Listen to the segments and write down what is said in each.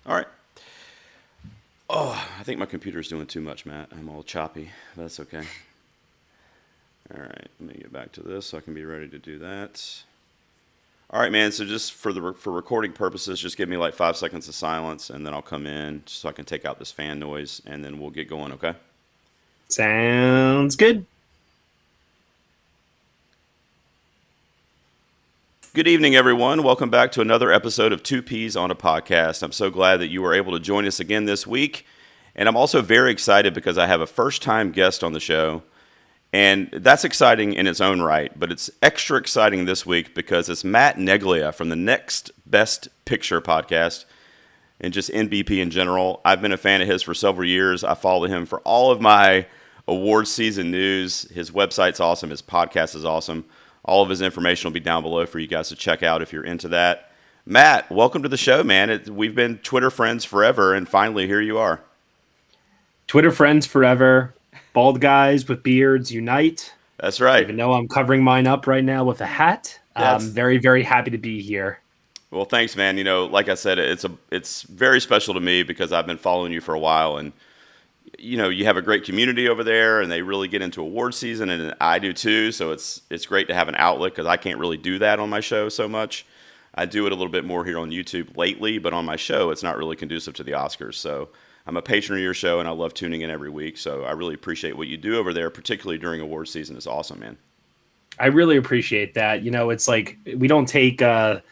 All right. Oh, I think my computer's doing too much, Matt. I'm all choppy. That's okay. All right, let me get back to this so I can be ready to do that. All right, man. So just for recording purposes, just give me like 5 seconds of silence, and then I'll come in just so I can take out this fan noise, and then we'll get going. Okay. Sounds good. Good evening, everyone. Welcome back to another episode of Two Peas on a Podcast. I'm so glad that you were able to join us again this week, and I'm also very excited because I have a first-time guest on the show. And that's exciting in its own right, but it's extra exciting this week because it's Matt Neglia from the Next Best Picture podcast and just NBP in general. I've been a fan of his for several years. I follow him for all of my award season news. His website's awesome. His podcast is awesome. All of his information will be down below for you guys to check out if you're into that. Matt, welcome to the show, man. We've been Twitter friends forever, and finally here you are. Twitter friends forever. Bald guys with beards unite. That's right. Even though I'm covering mine up right now with a hat, I'm That's very, very happy to be here. Well, thanks, man. You know, like I said, it's very special to me because I've been following you for a while, and you have a great community over there, and they really get into award season, and I do too. So it's great to have an outlet because I can't really do that on my show so much. I do it a little bit more here on YouTube lately, but on my show, it's not really conducive to the Oscars. So I'm a patron of your show, and I love tuning in every week. So I really appreciate what you do over there, particularly during award season. It's awesome, man. I really appreciate that. It's like we don't take the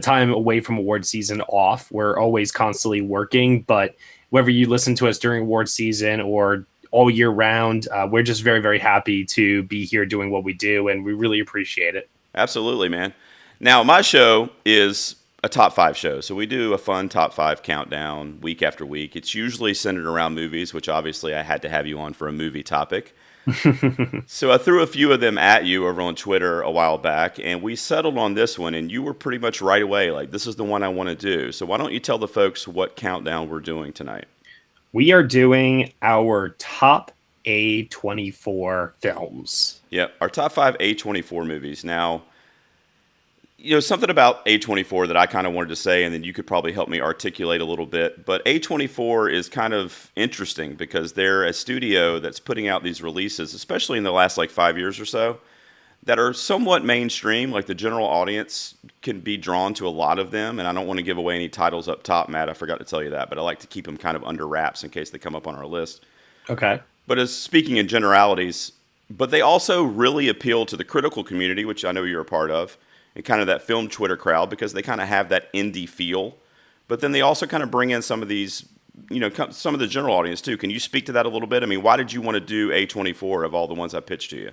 time away from award season off. We're always constantly working, but whether you listen to us during award season or all year round, we're just very, very happy to be here doing what we do, and we really appreciate it. Absolutely, man. Now, my show is a top five show. So we do a fun top five countdown week after week. It's usually centered around movies, which obviously I had to have you on for a movie topic. So I threw a few of them at you over on Twitter a while back, and we settled on this one, and you were pretty much right away like, this is the one I want to do. So why don't you tell the folks what countdown we're doing tonight? We are doing our top A24 films. Yeah, our top five A24 movies. Now, something about A24 that I kind of wanted to say, and then you could probably help me articulate a little bit. But A24 is kind of interesting because they're a studio that's putting out these releases, especially in the last like 5 years or so, that are somewhat mainstream. Like the general audience can be drawn to a lot of them. And I don't want to give away any titles up top, Matt. I forgot to tell you that, but I like to keep them kind of under wraps in case they come up on our list. Okay. But as speaking in generalities, but they also really appeal to the critical community, which I know you're a part of, and kind of that film Twitter crowd because they kind of have that indie feel. But then they also kind of bring in some of these, some of the general audience too. Can you speak to that a little bit? I mean, why did you want to do A24 of all the ones I pitched to you?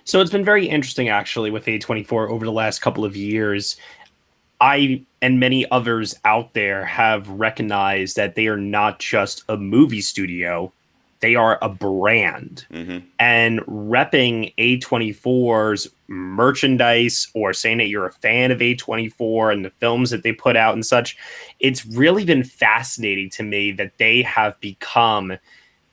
So it's been very interesting actually with A24 over the last couple of years. I and many others out there have recognized that they are not just a movie studio, they are a brand. Mm-hmm. And repping A24's merchandise or saying that you're a fan of A24 and the films that they put out and such, it's really been fascinating to me that they have become,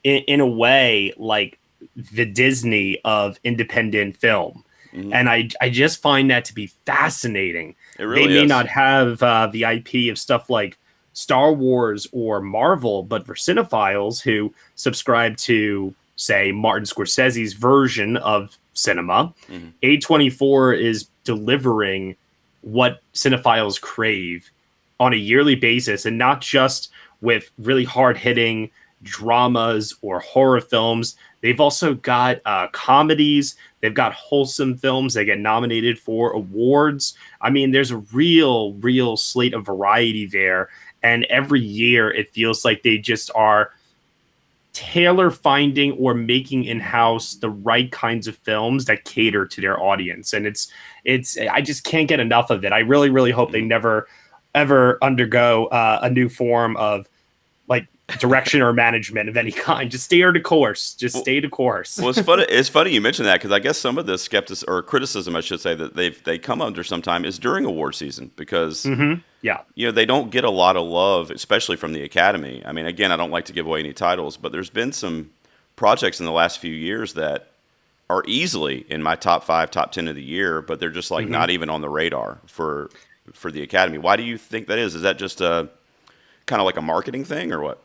in a way, like the Disney of independent film. Mm-hmm. And I just find that to be fascinating. It really They may is. not have the IP of stuff like Star Wars or Marvel, but for cinephiles who subscribe to, say, Martin Scorsese's version of cinema, Mm-hmm. A24 is delivering what cinephiles crave on a yearly basis, and not just with really hard-hitting dramas or horror films. They've also got comedies. They've got wholesome films that get nominated for awards. I mean, there's a real slate of variety there. And every year it feels like they just are tailor finding or making in-house the right kinds of films that cater to their audience. And it's I just can't get enough of it. I really hope they never ever undergo a new form of like direction or management of any kind. Just stay the course. Just stay the course. Well, it's funny. It's funny you mentioned that because I guess some of the skepticism or criticism, I should say, that they come under sometime is during award season because Yeah. they don't get a lot of love, especially from the Academy. I mean, again, I don't like to give away any titles, but there's been some projects in the last few years that are easily in my top 5, top 10 of the year, but they're just like not even on the radar for the Academy. Why do you think that is? Is that just kind kind of like a marketing thing or what?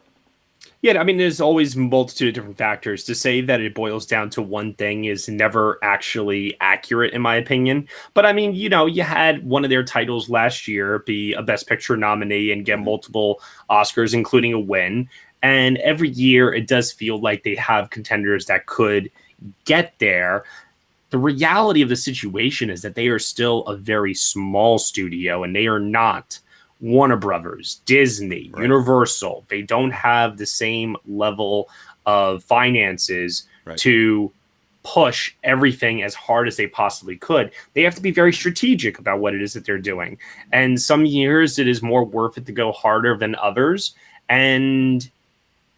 Yeah, I mean, there's always a multitude of different factors. To say that it boils down to one thing is never actually accurate, in my opinion. But I mean, you had one of their titles last year be a Best Picture nominee and get multiple Oscars, including a win. And every year, it does feel like they have contenders that could get there. The reality of the situation is that they are still a very small studio, and they are not Warner Brothers, Disney, Right. Universal. They don't have the same level of finances Right. to push everything as hard as they possibly could. They have to be very strategic about what it is that they're doing. And some years it is more worth it to go harder than others. And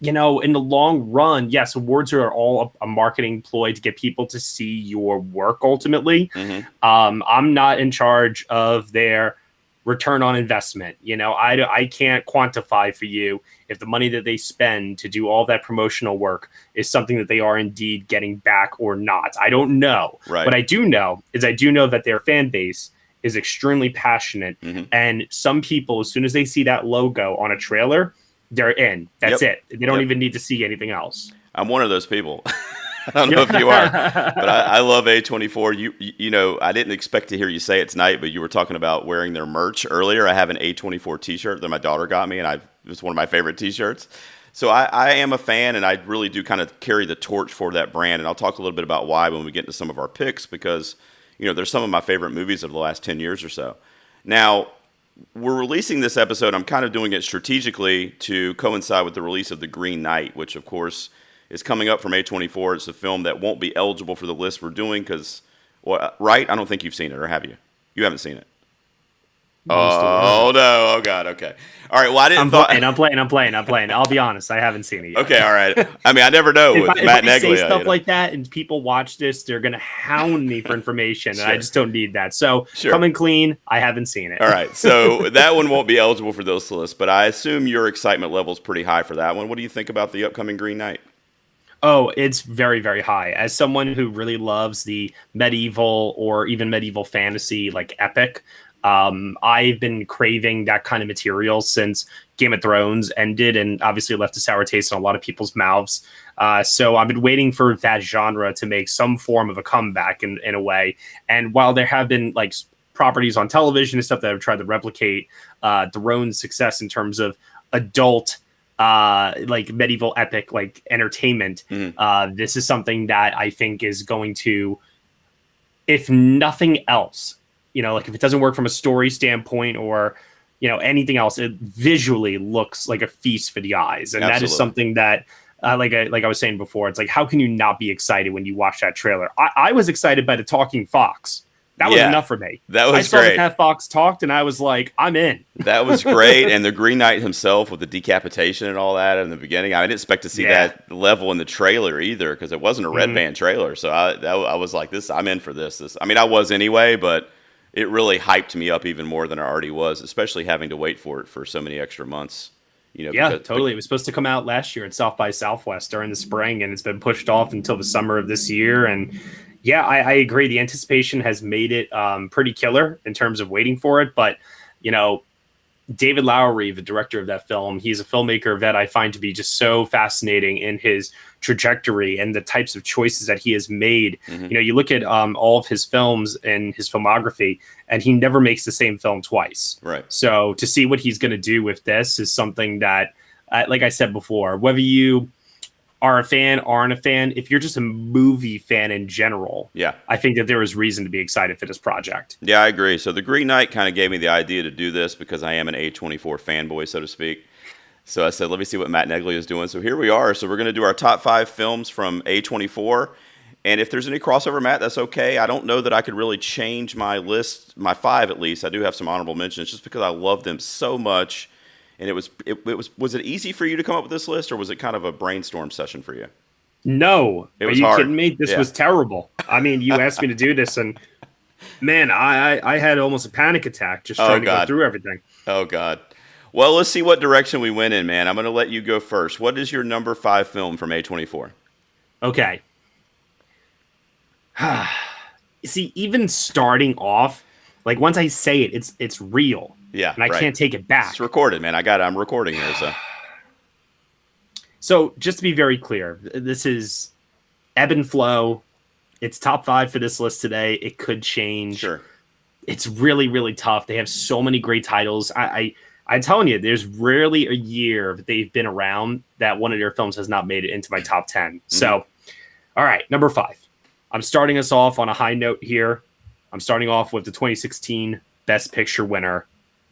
in the long run, yes, awards are all a marketing ploy to get people to see your work ultimately. I'm not in charge of their return on investment. I can't quantify for you if the money that they spend to do all that promotional work is something that they are indeed getting back or not. I don't know. Right. What I do know is that their fan base is extremely passionate. And some people, as soon as they see that logo on a trailer, they're in. That's it. They don't even need to see anything else. I'm one of those people. I don't know if you are, but I love A24. You I didn't expect to hear you say it tonight, but you were talking about wearing their merch earlier. I have an A24 T-shirt that my daughter got me, and it's one of my favorite T-shirts. So I am a fan, and I really do kind of carry the torch for that brand. And I'll talk a little bit about why when we get into some of our picks, because there's some of my favorite movies of the last 10 years or so. Now, we're releasing this episode. I'm kind of doing it strategically to coincide with the release of The Green Knight, which, of course, is coming up from A24. It's a film that won't be eligible for the list we're doing because, right? I don't think you've seen it, or have you? You haven't seen it. Oh, no. Oh, God. Okay. All right. Well, I didn't I'm playing. I'll be honest. I haven't seen it yet. Okay. All right. I mean, I never know with Matt Neglia. If I say stuff like that and people watch this, they're going to hound me for information, and I just don't need that. So coming clean, I haven't seen it. All right. So that one won't be eligible for those lists, but I assume your excitement level is pretty high for that one. What do you think about the upcoming Green Knight? Oh, it's very, very high. As someone who really loves the medieval or even medieval fantasy, like epic, I've been craving that kind of material since Game of Thrones ended and obviously left a sour taste in a lot of people's mouths. So I've been waiting for that genre to make some form of a comeback in a way. And while there have been like properties on television and stuff that have tried to replicate Thrones' success in terms of adult like medieval epic like entertainment, this is something that I think is going to, if nothing else, like if it doesn't work from a story standpoint or anything else, it visually looks like a feast for the eyes. And that is something that like I was saying before, it's like, how can you not be excited when you watch that trailer? I was excited by the talking fox. That was enough for me. That was great. I saw that fox talked, and I was like, I'm in. That was great. And the Green Knight himself with the decapitation and all that in the beginning, I didn't expect to see that level in the trailer either, because it wasn't a red band trailer. So I was like, I'm in for this. I mean, I was anyway, but it really hyped me up even more than I already was, especially having to wait for it for so many extra months. Totally. It was supposed to come out last year at South by Southwest during the spring, and it's been pushed off until the summer of this year. And yeah, I agree. The anticipation has made it pretty killer in terms of waiting for it. But, David Lowery, the director of that film, he's a filmmaker that I find to be just so fascinating in his trajectory and the types of choices that he has made. You look at all of his films and his filmography, and he never makes the same film twice. Right. So to see what he's going to do with this is something that, like I said before, whether you are a fan, aren't a fan, if you're just a movie fan in general, I think that there is reason to be excited for this project. Yeah, I agree. So the Green Knight kind of gave me the idea to do this because I am an A24 fanboy, so to speak. So I said, let me see what Matt Neglia is doing. So here we are. So we're going to do our top 5 films from A24. And if there's any crossover, Matt, that's okay. I don't know that I could really change my list, my 5 at least. I do have some honorable mentions just because I love them so much. And was it easy for you to come up with this list, or was it kind of a brainstorm session for you? No. It was Are you hard. kidding me? This was terrible. I mean, you asked me to do this, and man, I had almost a panic attack just trying to go through everything. Oh, God. Well, let's see what direction we went in, man. I'm going to let you go first. What is your number 5 film from A24? Okay. See, even starting off, like once I say it, it's real. Yeah, and I right. can't take it It's back. recorded, man. I'm recording here, so. So just to be very clear, this is ebb and flow. It's top 5 for this list today. It could change. Sure. It's really, really tough. They have so many great titles. I'm telling you, there's rarely a year that they've been around that one of their films has not made it into my top 10. So, all right, number 5. I'm starting us off on a high note here. I'm starting off with the 2016 Best Picture winner,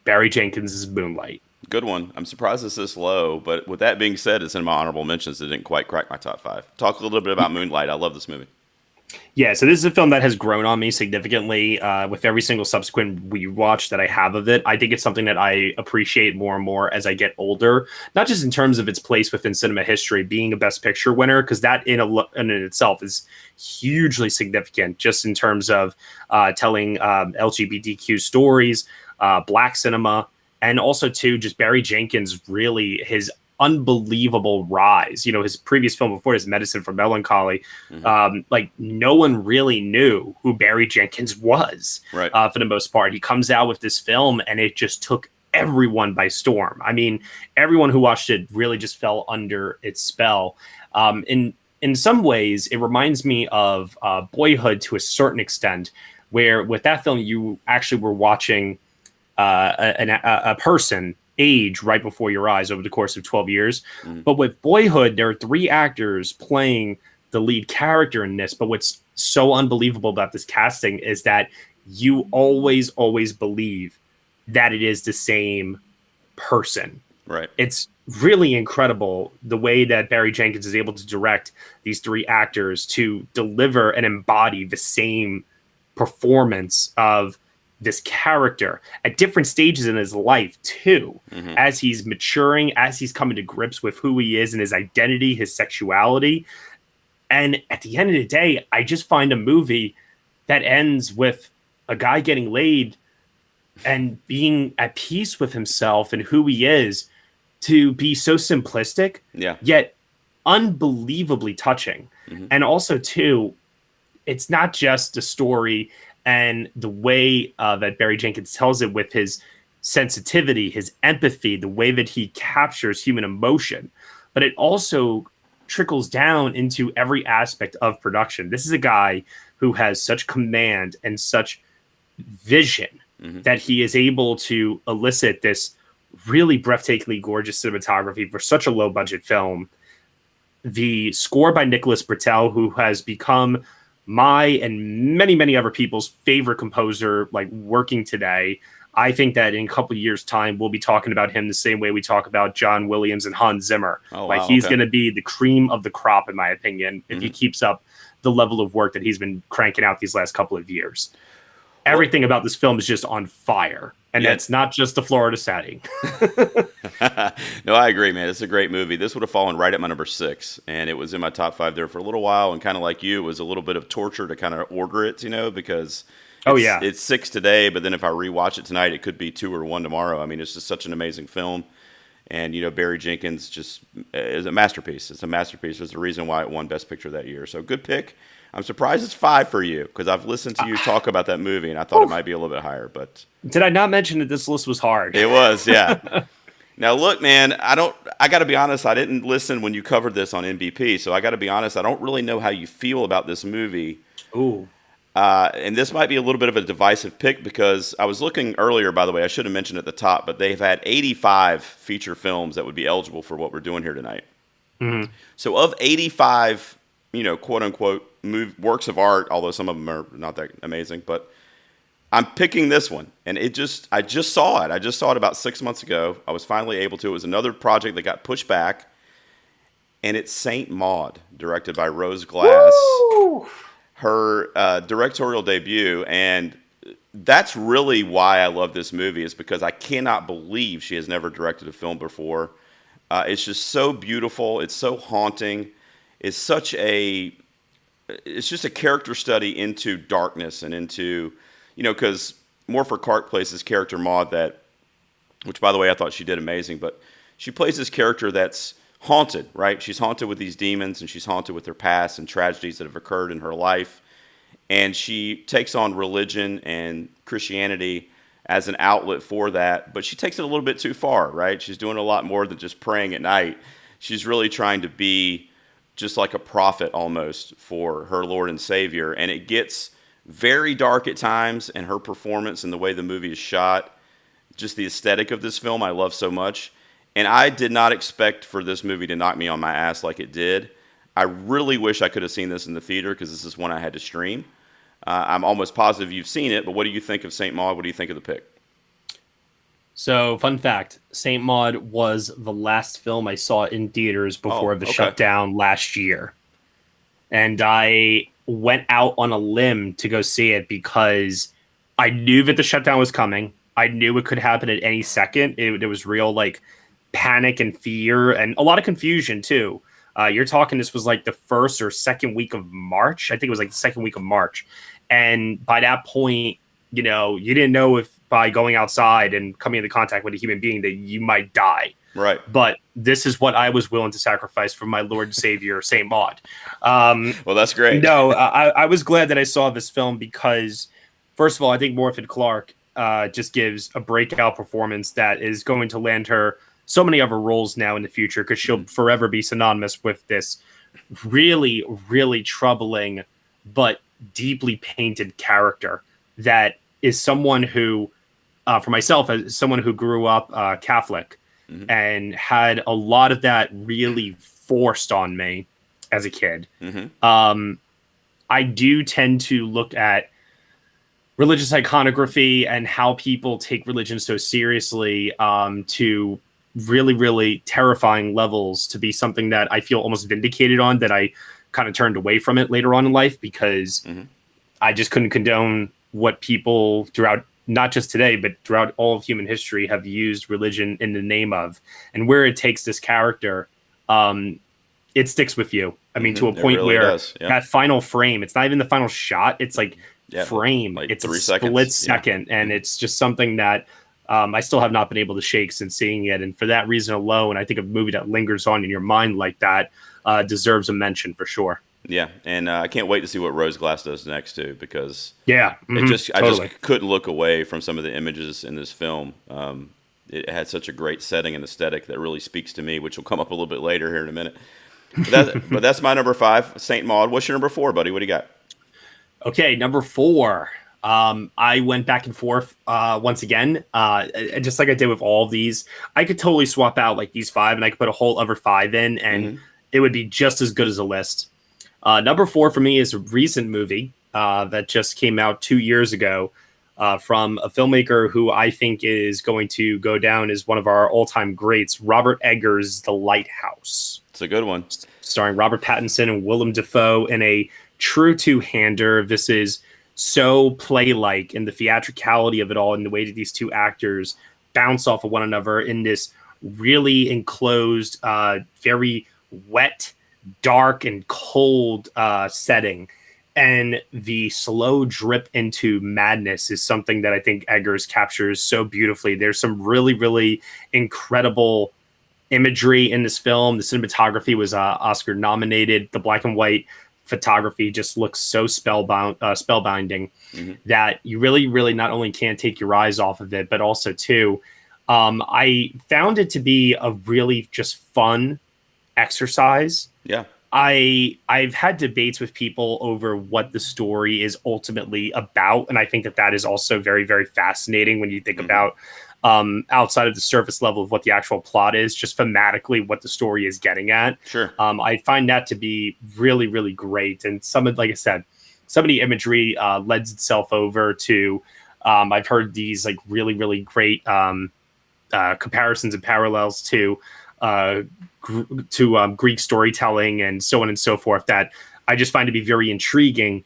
Barry Jenkins' Moonlight. Good one. I'm surprised it's this low, but with that being said, it's in my honorable mentions. It didn't quite crack my top 5. Talk a little bit about Moonlight. I love this movie. Yeah, so this is a film that has grown on me significantly with every single subsequent rewatch that I have of it. I think it's something that I appreciate more and more as I get older, not just in terms of its place within cinema history, being a Best Picture winner, because that in itself is hugely significant, just in terms of telling LGBTQ stories, Black cinema, and also, too, just Barry Jenkins, really, his unbelievable rise. You know, his previous film before this, Medicine for Melancholy, like no one really knew who Barry Jenkins was, right? For the most part. He comes out with this film and it just took everyone by storm. I mean, everyone who watched it really just fell under its spell. In some ways, it reminds me of Boyhood to a certain extent, where with that film, you actually were watching a person age right before your eyes over the course of 12 years. But with Boyhood, there are 3 actors playing the lead character in this. But what's so unbelievable about this casting is that you always believe that it is the same person. Right. It's really incredible the way that Barry Jenkins is able to direct these 3 actors to deliver and embody the same performance of this character at different stages in his life too, as he's maturing, as he's coming to grips with who he is and his identity, his sexuality. And at the end of the day, I just find a movie that ends with a guy getting laid and being at peace with himself and who he is to be so simplistic, yet unbelievably touching. And also too, it's not just a story and the way that Barry Jenkins tells it with his sensitivity, his empathy, the way that he captures human emotion, but it also trickles down into every aspect of production. This is a guy who has such command and such vision that he is able to elicit this really breathtakingly gorgeous cinematography for such a low budget film. The score by Nicholas Britell, who has become my and many other people's favorite composer, like working today. I think that in a couple of years' time, we'll be talking about him the same way we talk about John Williams and Hans Zimmer. He's going to be the cream of the crop, in my opinion, if he keeps up the level of work that he's been cranking out these last couple of years. Everything about this film is just on fire. And that's not just the Florida setting. No, I agree, man. It's a great movie. This would have fallen right at my number 6, and it was in my top 5 there for a little while. And kind of like you, it was a little bit of torture to kind of order it, because it's 6 today, but then if I rewatch it tonight, it could be 2 or 1 tomorrow. I mean, it's just such an amazing film. And, Barry Jenkins just is a masterpiece. It's a masterpiece. There's a reason why it won Best Picture that year. So good pick. I'm surprised it's 5 for you, because I've listened to you talk about that movie, and I thought it might be a little bit higher. But did I not mention that this list was hard? It was, yeah. Now, look, man, I got to be honest, I didn't listen when you covered this on NBP, so I got to be honest, I don't really know how you feel about this movie. Ooh. And this might be a little bit of a divisive pick, because I was looking earlier, by the way, I should have mentioned at the top, but they've had 85 feature films that would be eligible for what we're doing here tonight. So of 85, quote unquote, works of art, although some of them are not that amazing, but I'm picking this one, and I just saw it. I just saw it about 6 months ago. I was finally able to. It was another project that got pushed back, and it's Saint Maud, directed by Rose Glass. Woo! Her directorial debut, and that's really why I love this movie, is because I cannot believe she has never directed a film before. It's just so beautiful. It's so haunting. It's just a character study into darkness and into, because Morfyr Clark plays this character Maud which by the way I thought she did amazing, but she plays this character that's haunted, right? She's haunted with these demons, and she's haunted with her past and tragedies that have occurred in her life, and she takes on religion and Christianity as an outlet for that, but she takes it a little bit too far, right? She's doing a lot more than just praying at night. She's really trying to be just like a prophet almost for her Lord and Savior, and it gets very dark at times, and her performance and the way the movie is shot, just the aesthetic of this film I love so much. And I did not expect for this movie to knock me on my ass like it did. I really wish I could have seen this in the theater because this is one I had to stream. I'm almost positive you've seen it, but what do you think of St. Maud? What do you think of the pick? So, fun fact, St. Maud was the last film I saw in theaters before the shutdown last year. And I went out on a limb to go see it because I knew that the shutdown was coming. I knew it could happen at any second. It was real, like, panic and fear and a lot of confusion, too. You're talking this was like the first or second week of March. I think it was like the second week of March. And by that point, you know, you didn't know if by going outside and coming into contact with a human being that you might die. Right. But this is what I was willing to sacrifice for my Lord and Savior, St. Maud. Well, that's great. No, I was glad that I saw this film because, first of all, I think Morfydd Clark just gives a breakout performance that is going to land her so many other roles now in the future because she'll forever be synonymous with this really, really troubling but deeply painted character that is someone who, for myself, as someone who grew up Catholic and had a lot of that really forced on me as a kid. I do tend to look at religious iconography and how people take religion so seriously to really, really terrifying levels to be something that I feel almost vindicated on, that I kind of turned away from it later on in life because I just couldn't condone what people throughout, not just today, but throughout all of human history have used religion in the name of. And where it takes this character, it sticks with you. I mean, to a point really where that final frame, it's not even the final shot. It's like frame. Like it's a split second. And it's just something that I still have not been able to shake since seeing it. And for that reason alone, I think a movie that lingers on in your mind like that deserves a mention for sure. Yeah, and I can't wait to see what Rose Glass does next too, because I just couldn't look away from some of the images in this film. It had such a great setting and aesthetic that really speaks to me, which will come up a little bit later here in a minute. But that's my number 5, St. Maud. What's your number 4, buddy? What do you got? Okay, number 4. I went back and forth once again, just like I did with all of these. I could totally swap out like these 5, and I could put a whole other 5 in, and it would be just as good as a list. Number 4 for me is a recent movie that just came out 2 years ago from a filmmaker who I think is going to go down as one of our all-time greats, Robert Eggers' The Lighthouse. It's a good one. Starring Robert Pattinson and Willem Dafoe in a true two-hander. This is so play-like in the theatricality of it all and the way that these two actors bounce off of one another in this really enclosed, very wet, dark and cold setting. And the slow drip into madness is something that I think Eggers captures so beautifully. There's some really, really incredible imagery in this film. The cinematography was Oscar nominated. The black and white photography just looks so spellbinding that you really, really not only can't take your eyes off of it, but also too, I found it to be a really just fun exercise. Yeah. I've had debates with people over what the story is ultimately about, and I think that is also very, very fascinating when you think about outside of the surface level of what the actual plot is, just thematically what the story is getting at. Sure. I find that to be really, really great, and like I said, some of the imagery lends itself over to. I've heard these like really, really great comparisons and parallels to Greek storytelling and so on and so forth that I just find to be very intriguing.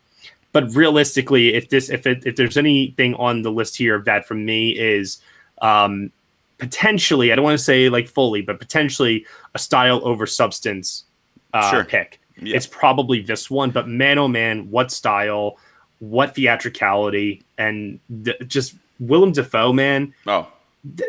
But realistically, if there's anything on the list here that for me is potentially, I don't want to say like fully, but potentially a style over substance pick, it's probably this one. But man, oh man, what style, what theatricality, and just Willem Dafoe, man. Oh.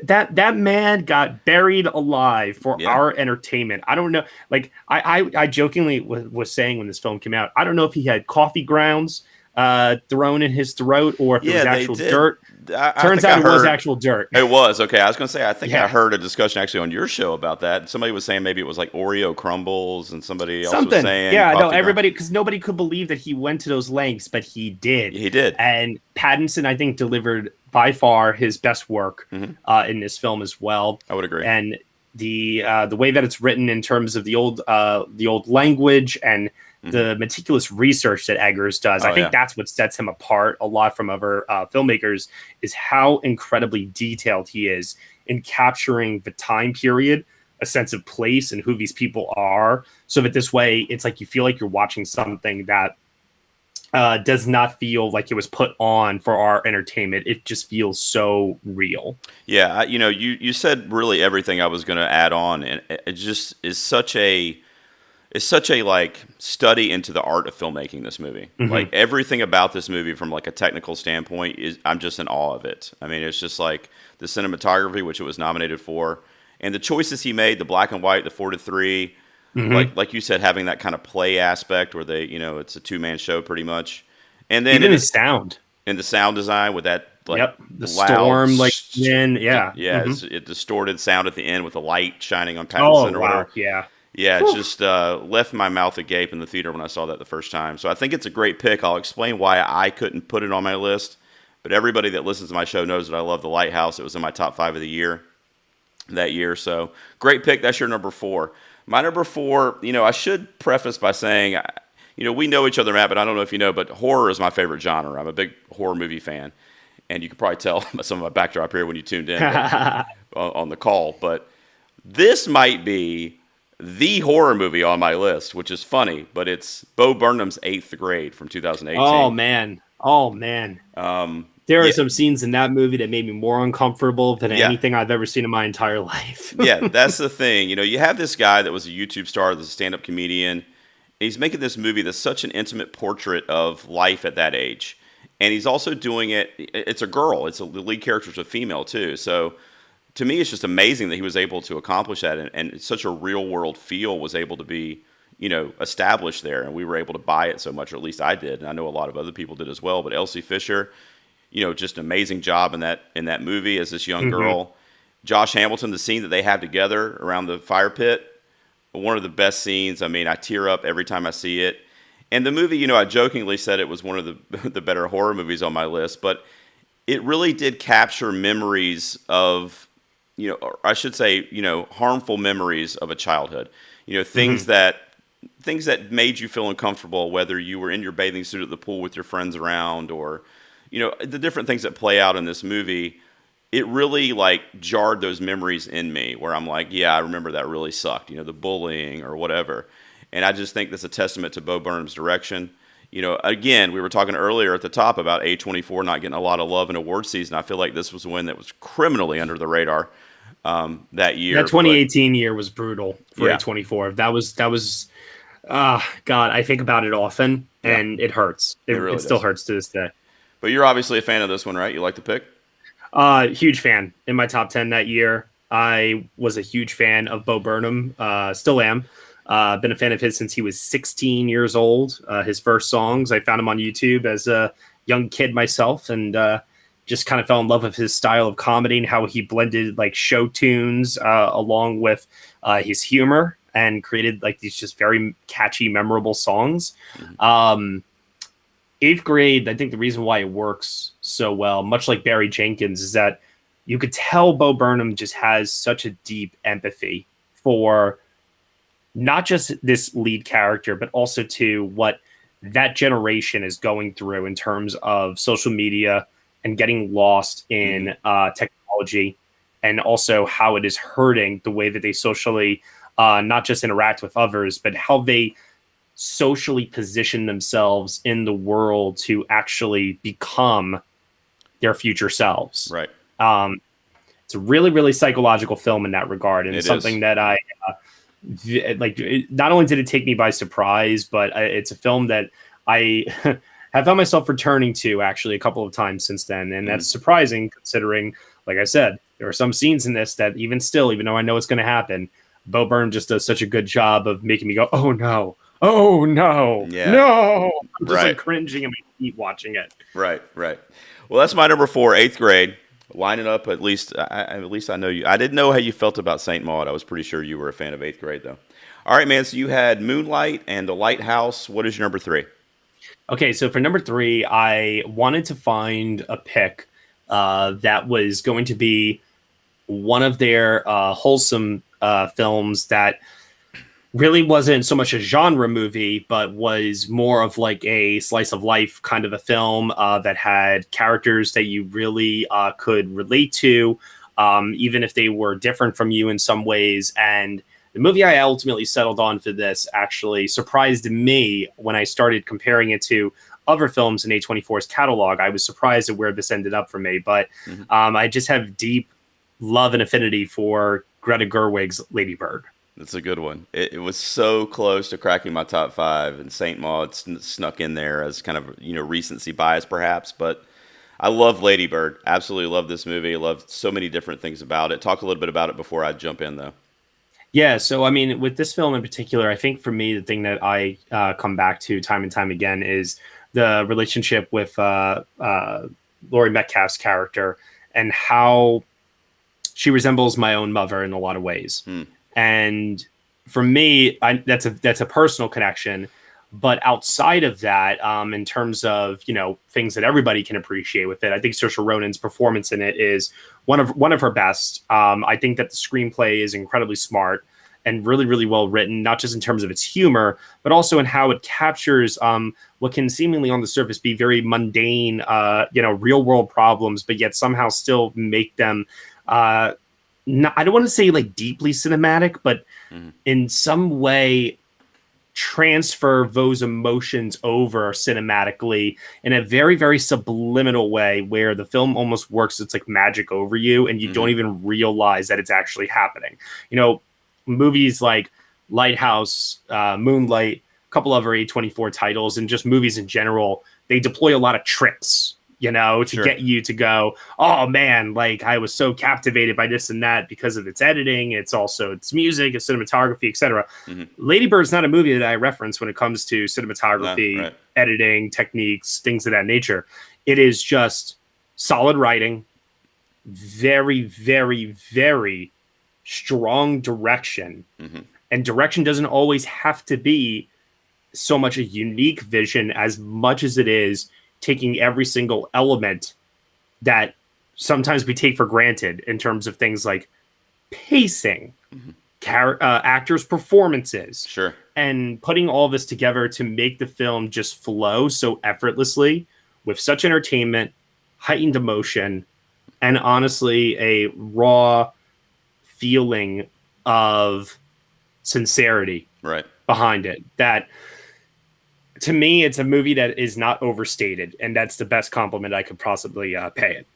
That man got buried alive for our entertainment. I don't know. Like I jokingly was saying when this film came out, I don't know if he had coffee grounds. thrown in his throat, or if it was Yeah, they actual did. dirt. I Turns think out I it was heard actual dirt. it was okay. I was going to say I think I Yeah. heard a discussion actually on your show about that. Somebody was saying maybe it was like Oreo crumbles, and somebody else was Something. saying Yeah, no, coffee ground. everybody, because nobody could believe that he went to those lengths, but he did. He did. And Pattinson, I think, delivered by far his best work in this film as well. I would agree. And the way that it's written in terms of the old language and the meticulous research that Eggers does, I think that's what sets him apart a lot from other filmmakers, is how incredibly detailed he is in capturing the time period, a sense of place, and who these people are, so that this way it's like you feel like you're watching something that does not feel like it was put on for our entertainment. It just feels so real. Yeah, you said really everything I was going to add on, and it just is such a like study into the art of filmmaking. This movie, like everything about this movie from like a technical standpoint, I'm just in awe of it. I mean, it's just like the cinematography, which it was nominated for, and the choices he made, the black and white, the 4:3. Like you said, having that kind of play aspect where they, it's a two-man show pretty much. And then even the sound and the sound design with that like the loud, storm, like in it distorted sound at the end with the light shining on Pattinson or whatever. It just left my mouth agape in the theater when I saw that the first time. So I think it's a great pick. I'll explain why I couldn't put it on my list, but everybody that listens to my show knows that I love The Lighthouse. It was in my top 5 of the year that year. So great pick. That's your number 4. My number 4, I should preface by saying, we know each other, Matt, but I don't know if you know, but horror is my favorite genre. I'm a big horror movie fan, and you can probably tell by some of my backdrop here when you tuned in on the call. But this might be the horror movie on my list, which is funny, but it's Bo Burnham's 8th Grade from 2018. Oh, man. There are some scenes in that movie that made me more uncomfortable than anything I've ever seen in my entire life. Yeah, that's the thing. You have this guy that was a YouTube star, that's a stand-up comedian, and he's making this movie that's such an intimate portrait of life at that age. And he's also doing it, it's a girl. The lead character's a female, too. So to me, it's just amazing that he was able to accomplish that, and such a real-world feel was able to be, established there, and we were able to buy it so much, or at least I did, and I know a lot of other people did as well. But Elsie Fisher, just an amazing job in that movie as this young girl. Josh Hamilton, the scene that they have together around the fire pit, one of the best scenes. I mean, I tear up every time I see it. And the movie, I jokingly said it was one of the better horror movies on my list, but it really did capture memories of, or I should say, harmful memories of a childhood. Things that made you feel uncomfortable, whether you were in your bathing suit at the pool with your friends around, or the different things that play out in this movie. It really like jarred those memories in me where I'm like, yeah, I remember that really sucked, the bullying or whatever. And I just think that's a testament to Bo Burnham's direction. Again, we were talking earlier at the top about A24 not getting a lot of love in award season. I feel like this was one that was criminally under the radar that year. That 2018 year was brutal for A24. That was God, I think about it often, and it hurts. It really still hurts to this day. But you're obviously a fan of this one, right? You like the pick? Huge fan. In my top 10 that year, I was a huge fan of Bo Burnham. Still am. Been a fan of his since he was 16 years old. His first songs, I found him on YouTube as a young kid myself, and just kind of fell in love with his style of comedy and how he blended like show tunes along with his humor and created like these just very catchy, memorable songs. 8th Grade, I think the reason why it works so well, much like Barry Jenkins, is that you could tell Bo Burnham just has such a deep empathy for not just this lead character, but also to what that generation is going through in terms of social media and getting lost in technology, and also how it is hurting the way that they socially not just interact with others, but how they socially position themselves in the world to actually become their future selves. Right. It's a really, really psychological film in that regard, and it's something that I like. Not only did it take me by surprise, but it's a film that I have found myself returning to actually a couple of times since then, and that's surprising considering, like I said, there are some scenes in this that even though I know it's going to happen, Bo Burnham just does such a good job of making me go, "Oh no." Oh no! Yeah. No! I'm just Right. like cringing in my keep watching it. Right, right. Well, that's my number 4, eighth grade. Lining up, at least, at least I know you. I didn't know how you felt about Saint Maud. I was pretty sure you were a fan of eighth grade, though. All right, man. So you had Moonlight and The Lighthouse. What is your number 3? Okay, so for number 3, I wanted to find a pick that was going to be one of their wholesome films that really wasn't so much a genre movie, but was more of like a slice of life kind of a film that had characters that you really could relate to, even if they were different from you in some ways. And the movie I ultimately settled on for this actually surprised me when I started comparing it to other films in A24's catalog. I was surprised at where this ended up for me, but I just have deep love and affinity for Greta Gerwig's Lady Bird. That's a good one. It was so close to cracking my top 5, and Saint Maud snuck in there as kind of, recency bias perhaps. But I love Lady Bird. Absolutely love this movie. I love so many different things about it. Talk a little bit about it before I jump in, though. Yeah, so I mean, with this film in particular, I think for me, the thing that I come back to time and time again is the relationship with Laurie Metcalf's character and how she resembles my own mother in a lot of ways. And for me, that's a personal connection. But outside of that, in terms of things that everybody can appreciate with it, I think Saoirse Ronan's performance in it is one of her best. I think that the screenplay is incredibly smart and really, really well written, not just in terms of its humor, but also in how it captures what can seemingly on the surface be very mundane, real world problems, but yet somehow still make them. I don't want to say like deeply cinematic, but in some way transfer those emotions over cinematically in a very, very subliminal way where the film almost works. It's like magic over you and you don't even realize that it's actually happening. Movies like Lighthouse, Moonlight, a couple other A24 titles, and just movies in general, they deploy a lot of tricks to get you to go, oh man, like I was so captivated by this and that because of its editing. It's also its music, its cinematography, etc. Lady Bird's not a movie that I reference when it comes to cinematography, editing, techniques, things of that nature. It is just solid writing, very, very, very strong direction. And direction doesn't always have to be so much a unique vision as much as it is taking every single element that sometimes we take for granted in terms of things like pacing, actors' performances, and putting all this together to make the film just flow so effortlessly with such entertainment, heightened emotion, and honestly a raw feeling of sincerity behind it. That to me, it's a movie that is not overstated, and that's the best compliment I could possibly pay it.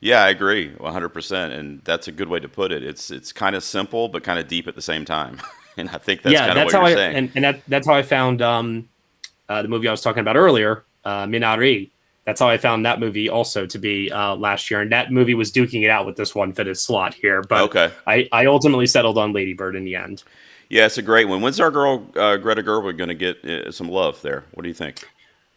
Yeah, I agree 100%, and that's a good way to put it. It's kind of simple, but kind of deep at the same time, and I think that's kind of what you're saying. And that's how I found the movie I was talking about earlier, Minari. That's how I found that movie also to be last year, and that movie was duking it out with this one for this slot here. But I ultimately settled on Lady Bird in the end. Yeah, it's a great one. When's our girl Greta Gerwig going to get some love there? What do you think?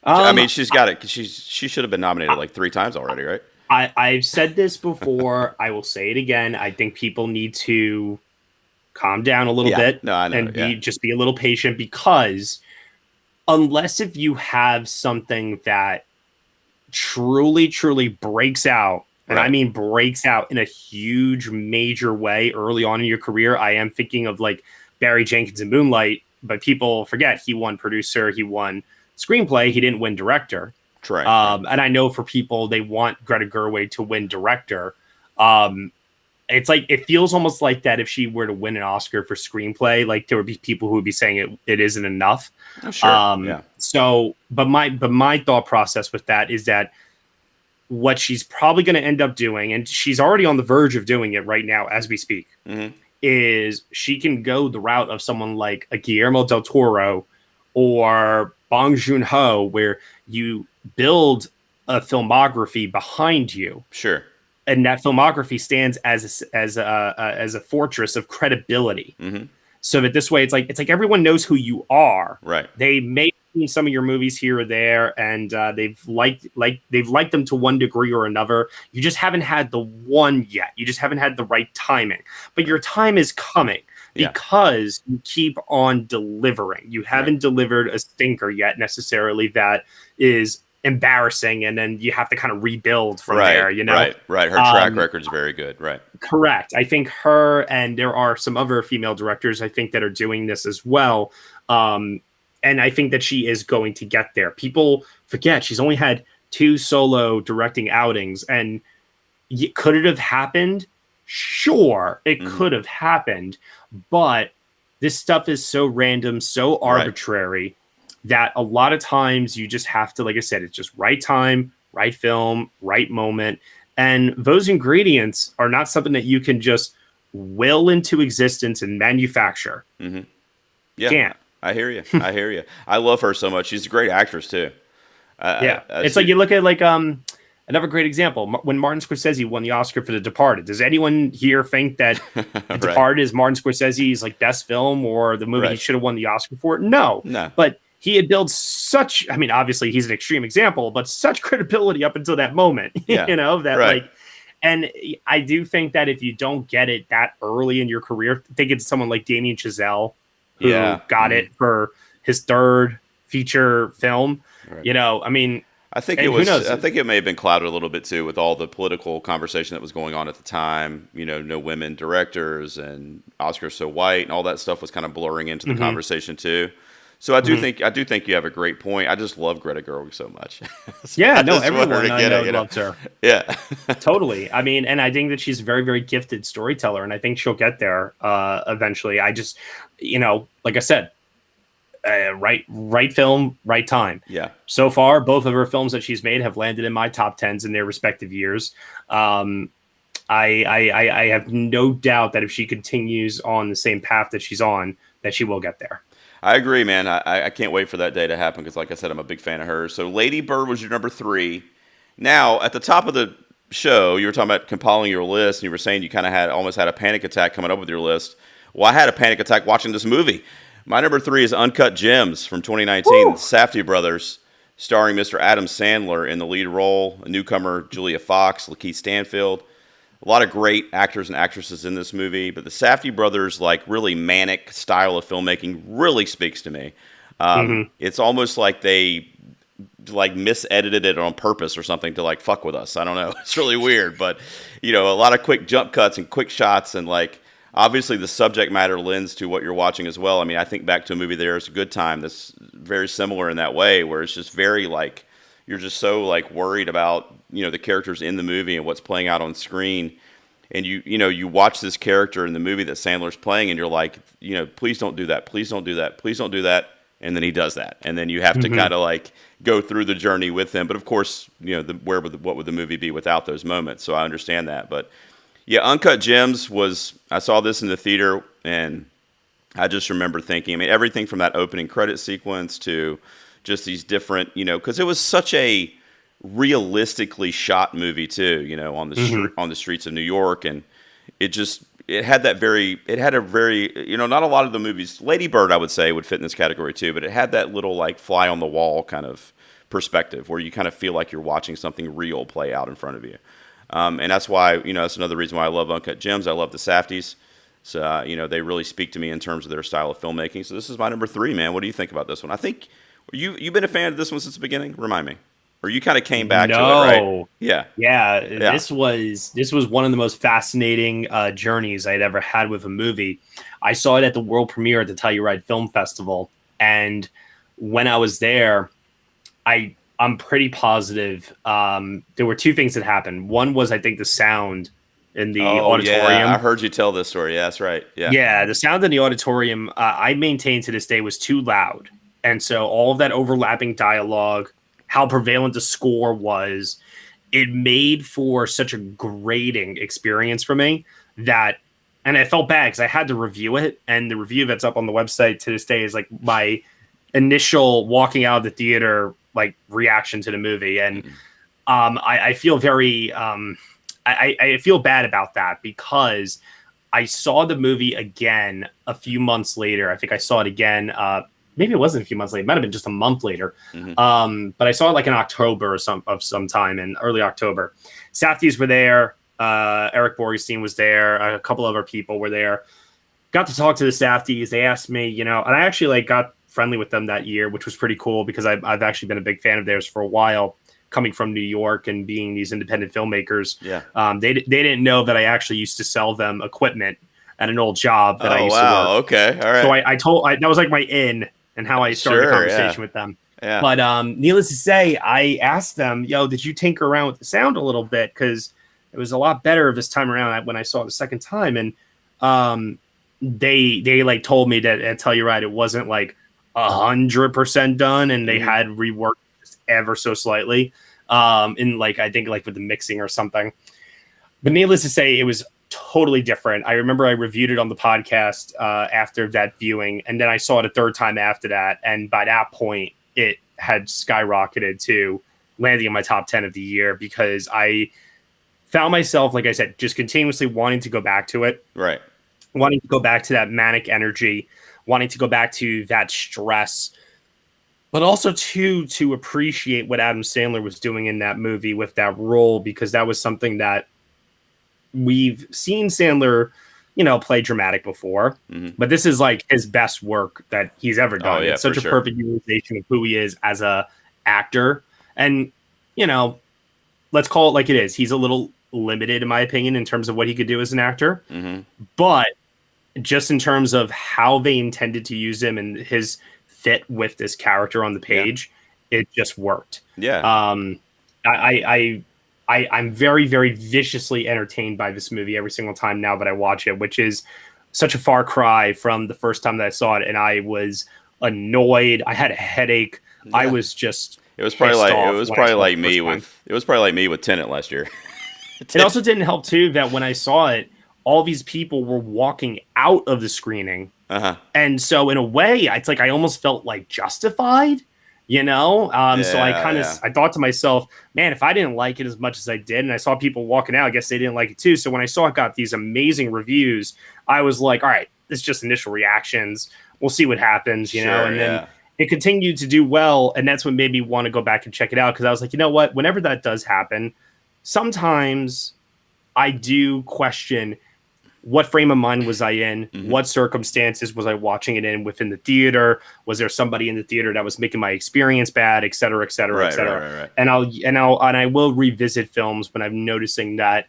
I mean, she's got it. She should have been nominated like 3 times already, right? I've said this before. I will say it again. I think people need to calm down a little bit and just be a little patient, because unless if you have something that truly, truly breaks out, and I mean breaks out in a huge, major way early on in your career, I am thinking of like Barry Jenkins in Moonlight, but people forget he won producer, he won screenplay, he didn't win director. And I know for people, they want Greta Gerwig to win director. It's like, it feels almost like that if she were to win an Oscar for screenplay, like there would be people who would be saying it isn't enough. So, but my thought process with that is that what she's probably going to end up doing, and she's already on the verge of doing it right now as we speak, is she can go the route of someone like a Guillermo del Toro or Bong Joon-ho, where you build a filmography behind you. And that filmography stands as a fortress of credibility. So that this way, it's like everyone knows who you are. They may seen some of your movies here or there, and they've liked them to one degree or another. You just haven't had the one yet. You just haven't had the right timing. But your time is coming because you keep on delivering. You haven't delivered a stinker yet necessarily that is embarrassing, and then you have to kind of rebuild from there, you know? Right. Her track record's very good, right? Correct. I think her, and there are some other female directors, I think, that are doing this as well. And I think that she is going to get there. People forget she's only had 2 solo directing outings, and could it have happened? Sure, it could have happened, but this stuff is so random, so arbitrary, that a lot of times you just have to, like I said, it's just right time, right film, right moment. And those ingredients are not something that you can just will into existence and manufacture. Mm-hmm. Yeah, can't. I hear you. I hear you. I love her so much. She's a great actress too. It's like you look at like another great example when Martin Scorsese won the Oscar for The Departed. Does anyone here think that The Departed is Martin Scorsese's like best film or the movie he should have won the Oscar for? No. But he had built such, I mean, obviously he's an extreme example, but such credibility up until that moment, you know, that like, and I do think that if you don't get it that early in your career, think it's someone like Damien Chazelle who got it for his 3rd feature film, you know, I mean, I think it was. I think it may have been clouded a little bit too with all the political conversation that was going on at the time. You know, no women directors and Oscars so white and all that stuff was kind of blurring into the conversation too. So I do think you have a great point. I just love Greta Gerwig so much. Everyone I know loves her. Yeah, totally. I mean, and I think that she's a very, very gifted storyteller, and I think she'll get there eventually. I just, you know, like I said, right film, right time. Yeah. So far, both of her films that she's made have landed in my top 10s in their respective years. I have no doubt that if she continues on the same path that she's on, that she will get there. I agree, man. I can't wait for that day to happen because, like I said, I'm a big fan of hers. So Lady Bird was your number 3. Now, at the top of the show, you were talking about compiling your list, and you were saying you kind of almost had a panic attack coming up with your list. Well, I had a panic attack watching this movie. My number 3 is Uncut Gems from 2019, Safdie brothers, starring Mr. Adam Sandler in the lead role, a newcomer, Julia Fox, Lakeith Stanfield. A lot of great actors and actresses in this movie, but the Safdie brothers' like really manic style of filmmaking really speaks to me. It's almost like they like misedited it on purpose or something to like fuck with us. I don't know. It's really weird, but you know, a lot of quick jump cuts and quick shots, and like obviously the subject matter lends to what you're watching as well. I mean, I think back to a movie, There's a Good Time, that's very similar in that way, where it's just very like you're just so like worried about, you know, the characters in the movie and what's playing out on screen. And you watch this character in the movie that Sandler's playing, and you're like, you know, please don't do that. Please don't do that. Please don't do that. And then he does that. And then you have to kind of like go through the journey with him. But of course, you know, what would the movie be without those moments? So I understand that. But yeah, Uncut Gems I saw this in the theater, and I just remember thinking, I mean, everything from that opening credit sequence to just these different, you know, because it was such a realistically shot movie too, you know, on the streets of New York, and it had a very, you know, not a lot of the movies. Lady Bird, I would say, would fit in this category too, but it had that little like fly on the wall kind of perspective where you kind of feel like you're watching something real play out in front of you, and that's why, you know, that's another reason why I love Uncut Gems. I love the Safdies. So you know, they really speak to me in terms of their style of filmmaking. So this is my number 3, man. What do you think about this one? I think you've been a fan of this one since the beginning. Remind me. Or you kind of came back to it, right? Yeah. This was one of the most fascinating journeys I'd ever had with a movie. I saw it at the world premiere at the Telluride Film Festival, and when I was there, I'm pretty positive there were 2 things that happened. One was, I think, the sound in the auditorium. Yeah, I heard you tell this story. Yeah, that's right. Yeah, the sound in the auditorium, I maintain to this day, was too loud, and so all of that overlapping dialogue, how prevalent the score was, it made for such a grating experience for me that, and I felt bad because I had to review it, and the review that's up on the website to this day is like my initial walking out of the theater like reaction to the movie, and I feel very I feel bad about that because I saw the movie again a few months later. I think I saw it again maybe it wasn't a few months later. It might have been just a month later. But I saw it like in October or some time in early October. Safdies were there. Eric Borgenstein was there. A couple other people were there. Got to talk to the Safdies. They asked me, and I actually like got friendly with them that year, which was pretty cool because I've actually been a big fan of theirs for a while, coming from New York and being these independent filmmakers. Yeah. They didn't know that I actually used to sell them equipment at an old job that I used to work. Okay. All right. So I that was like my in and how I started a conversation with them. Yeah. But needless to say, I asked them, did you tinker around with the sound a little bit? Because it was a lot better this time around when I saw it the second time. And they like told me that at Telluride it wasn't like 100% done, and they had reworked just ever so slightly. In like I think like with the mixing or something. But needless to say, it was totally different. I remember I reviewed it on the podcast after that viewing, and then I saw it a third time after that. And by that point, it had skyrocketed to landing in my top 10 of the year because I found myself, like I said, just continuously wanting to go back to it. Right. Wanting to go back to that manic energy, wanting to go back to that stress, but also to appreciate what Adam Sandler was doing in that movie with that role, because that was something that we've seen Sandler, play dramatic before, but this is like his best work that he's ever done. It's such a perfect utilization of who he is as a actor. And, let's call it like it is. He's a little limited, in my opinion, in terms of what he could do as an actor. But just in terms of how they intended to use him and his fit with this character on the page, it just worked. Yeah. I'm very, very viciously entertained by this movie every single time now that I watch it, which is such a far cry from the first time that I saw it. And I was annoyed. I had a headache. Yeah. I was just. It was probably like me with Tenet last year. It also didn't help too that when I saw it, all these people were walking out of the screening, and so in a way, it's like I almost felt like justified. So I thought to myself, man, if I didn't like it as much as I did, and I saw people walking out, I guess they didn't like it too. So when I saw it got these amazing reviews, I was like, all right, it's just initial reactions. We'll see what happens, and then it continued to do well. And that's what made me want to go back and check it out. Cause I was like, you know what, whenever that does happen, sometimes I do question, what frame of mind was I in? What circumstances was I watching it in within the theater? Was there somebody in the theater that was making my experience bad, et cetera, et cetera, et cetera? Right. And I will revisit films when I'm noticing that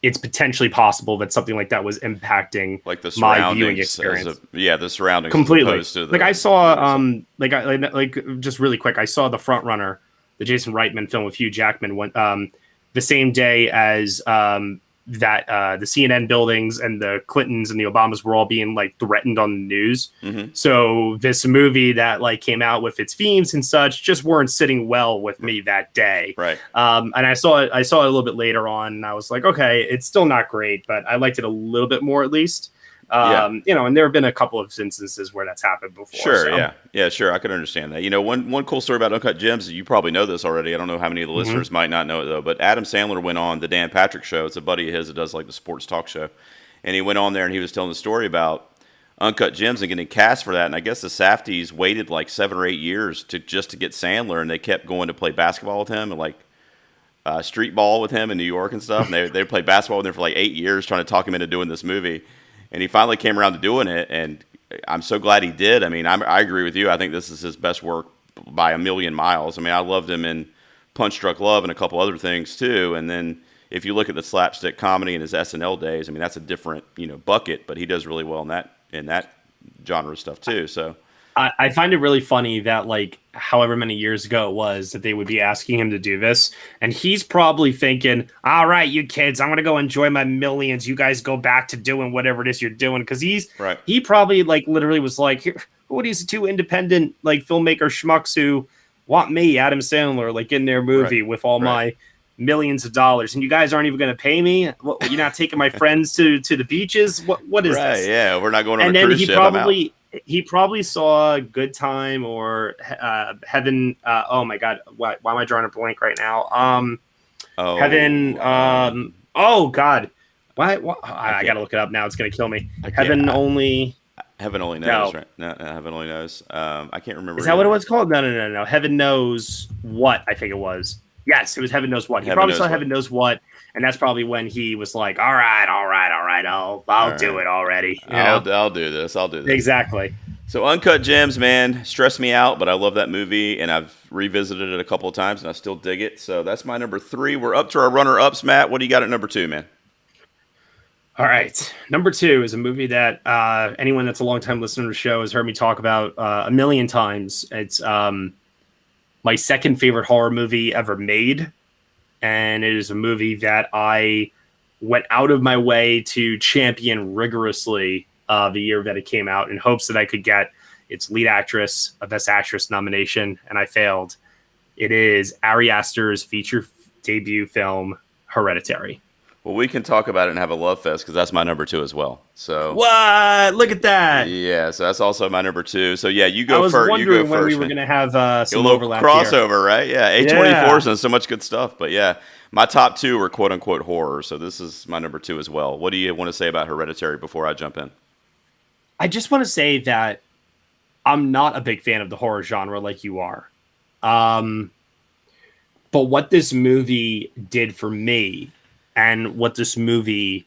it's potentially possible that something like that was impacting like the my viewing experience. The surroundings completely. Like I saw, just really quick, I saw The Front Runner, the Jason Reitman film with Hugh Jackman, the same day as that the CNN buildings and the Clintons and the Obamas were all being like threatened on the news. So this movie that like came out with its themes and such just weren't sitting well with me that day. Right. And I saw it a little bit later on, and I was like, okay, it's still not great, but I liked it a little bit more at least. And there have been a couple of instances where that's happened before. Sure. Yeah, sure. I can understand that. One cool story about Uncut Gems, you probably know this already. I don't know how many of the listeners might not know it though, but Adam Sandler went on the Dan Patrick Show. It's a buddy of his that does like the sports talk show. And he went on there and he was telling the story about Uncut Gems and getting cast for that. And I guess the Safdies waited like 7 or 8 years to get Sandler, and they kept going to play basketball with him and like street ball with him in New York and stuff. And they played basketball with him for like 8 years trying to talk him into doing this movie. And he finally came around to doing it, and I'm so glad he did. I mean, I agree with you. I think this is his best work by a million miles. I mean, I loved him in Punch Drunk Love and a couple other things too. And then if you look at the slapstick comedy in his SNL days, I mean, that's a different bucket, but he does really well in that genre of stuff too. So I find it really funny that like however many years ago it was that they would be asking him to do this, and he's probably thinking, all right, you kids, I'm gonna go enjoy my millions, you guys go back to doing whatever it is you're doing, because he probably like literally was like, who are these two independent like filmmaker schmucks who want me, Adam Sandler, like in their movie with all my millions of dollars, and you guys aren't even going to pay me? What, you're not taking my friends to the beaches? What is this? Yeah, we're not going on a cruise ship. He probably saw Good Time or Heaven. Oh my God, why am I drawing a blank right now? Heaven. Oh God, why I got to look it up now. It's going to kill me. Heaven Only. Heaven Only Knows, No. right? No, Heaven Only Knows. I can't remember Is that what it either. was called? No. Heaven Knows What, I think it was. Yes, it was Heaven Knows What. He Heaven probably Knows saw What. Heaven Knows What, and that's probably when he was like, all right, All I'll do right. it already. I'll do this. I'll do this. Exactly. So Uncut Gems, man, stress me out, but I love that movie, and I've revisited it a couple of times, and I still dig it. So that's my number 3. We're up to our runner-ups, Matt. What do you got at number 2, man? All right. Number 2 is a movie that anyone that's a longtime listener to the show has heard me talk about a million times. It's my second favorite horror movie ever made. And it is a movie that I went out of my way to champion rigorously the year that it came out in hopes that I could get its lead actress, a Best Actress nomination, and I failed. It is Ari Aster's feature debut film, Hereditary. Well, we can talk about it and have a love fest because that's my number 2 as well. So What? Look at that. yeah, so that's also my number 2. So yeah, you go I was first. wondering You go when first, we were man. going to have A some little overlap crossover, right? Yeah, A24 Yeah. done so much good stuff. But yeah, my top 2 were quote unquote horror. So this is my number 2 as well. What do you want to say about Hereditary before I jump in? I just want to say that I'm not a big fan of the horror genre like you are. But what this movie did for me and what this movie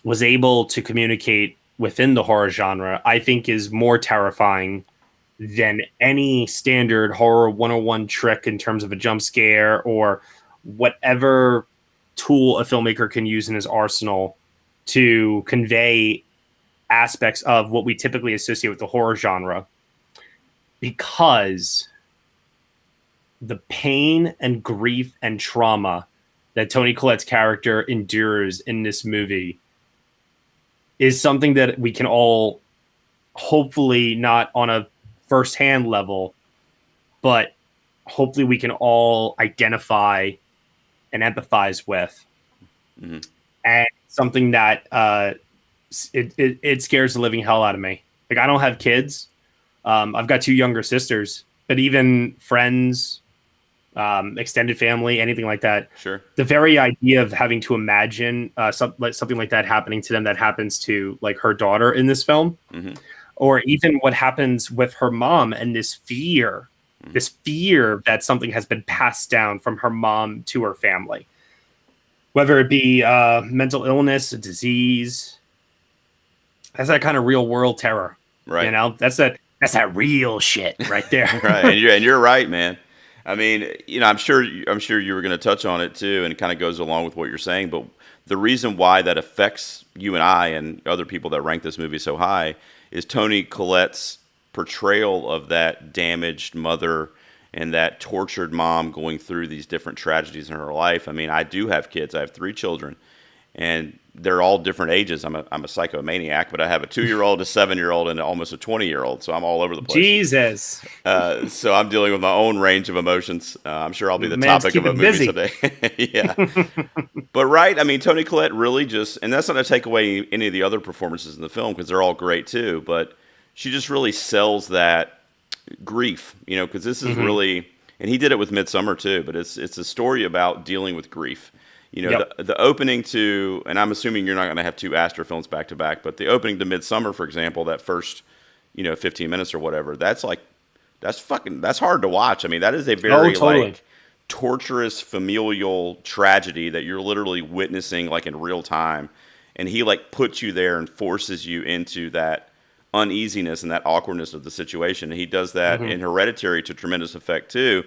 was able to communicate within the horror genre, I think is more terrifying than any standard horror 101 trick in terms of a jump scare or whatever tool a filmmaker can use in his arsenal to convey aspects of what we typically associate with the horror genre, because the pain and grief and trauma that Toni Collette's character endures in this movie is something that we can all, hopefully not on a first-hand level, but hopefully we can all identify and empathize with. Mm-hmm. And something that it scares the living hell out of me. Like, I don't have kids. I've got 2 younger sisters, but even friends, extended family, anything like that. Sure. The very idea of having to imagine something like that happening to them that happens to like her daughter in this film, Mm-hmm. or even what happens with her mom and this fear that something has been passed down from her mom to her family, whether it be mental illness, a disease. That's that kind of real world terror, Right. You know, that's that real shit right there. Right, and you're right, man. I mean, you know, I'm sure you were going to touch on it too, and it kind of goes along with what you're saying. But the reason why that affects you and I and other people that rank this movie so high is Toni Collette's portrayal of that damaged mother and that tortured mom going through these different tragedies in her life. I mean, I do have kids. I have 3 children, and they're all different ages. I'm a psychomaniac, but I have a 2-year-old, a 7-year-old, and almost a 20-year-old. So I'm all over the place. Jesus. So I'm dealing with my own range of emotions. I'm sure I'll be the Man's topic of a keeping movie busy. someday. Yeah. But right, I mean, Toni Collette really just, and that's not to take away any of the other performances in the film because they're all great too, but she just really sells that grief, you know, because this is really, and he did it with Midsummer too, but it's a story about dealing with grief. You know, Yep. the opening to, and I'm assuming you're not going to have 2 Astor films back to back, but the opening to Midsummer, for example, that first, 15 minutes or whatever, that's hard to watch. I mean, that is a very totally. like torturous familial tragedy that you're literally witnessing like in real time. And he like puts you there and forces you into that uneasiness and that awkwardness of the situation. And he does that in Hereditary to tremendous effect too.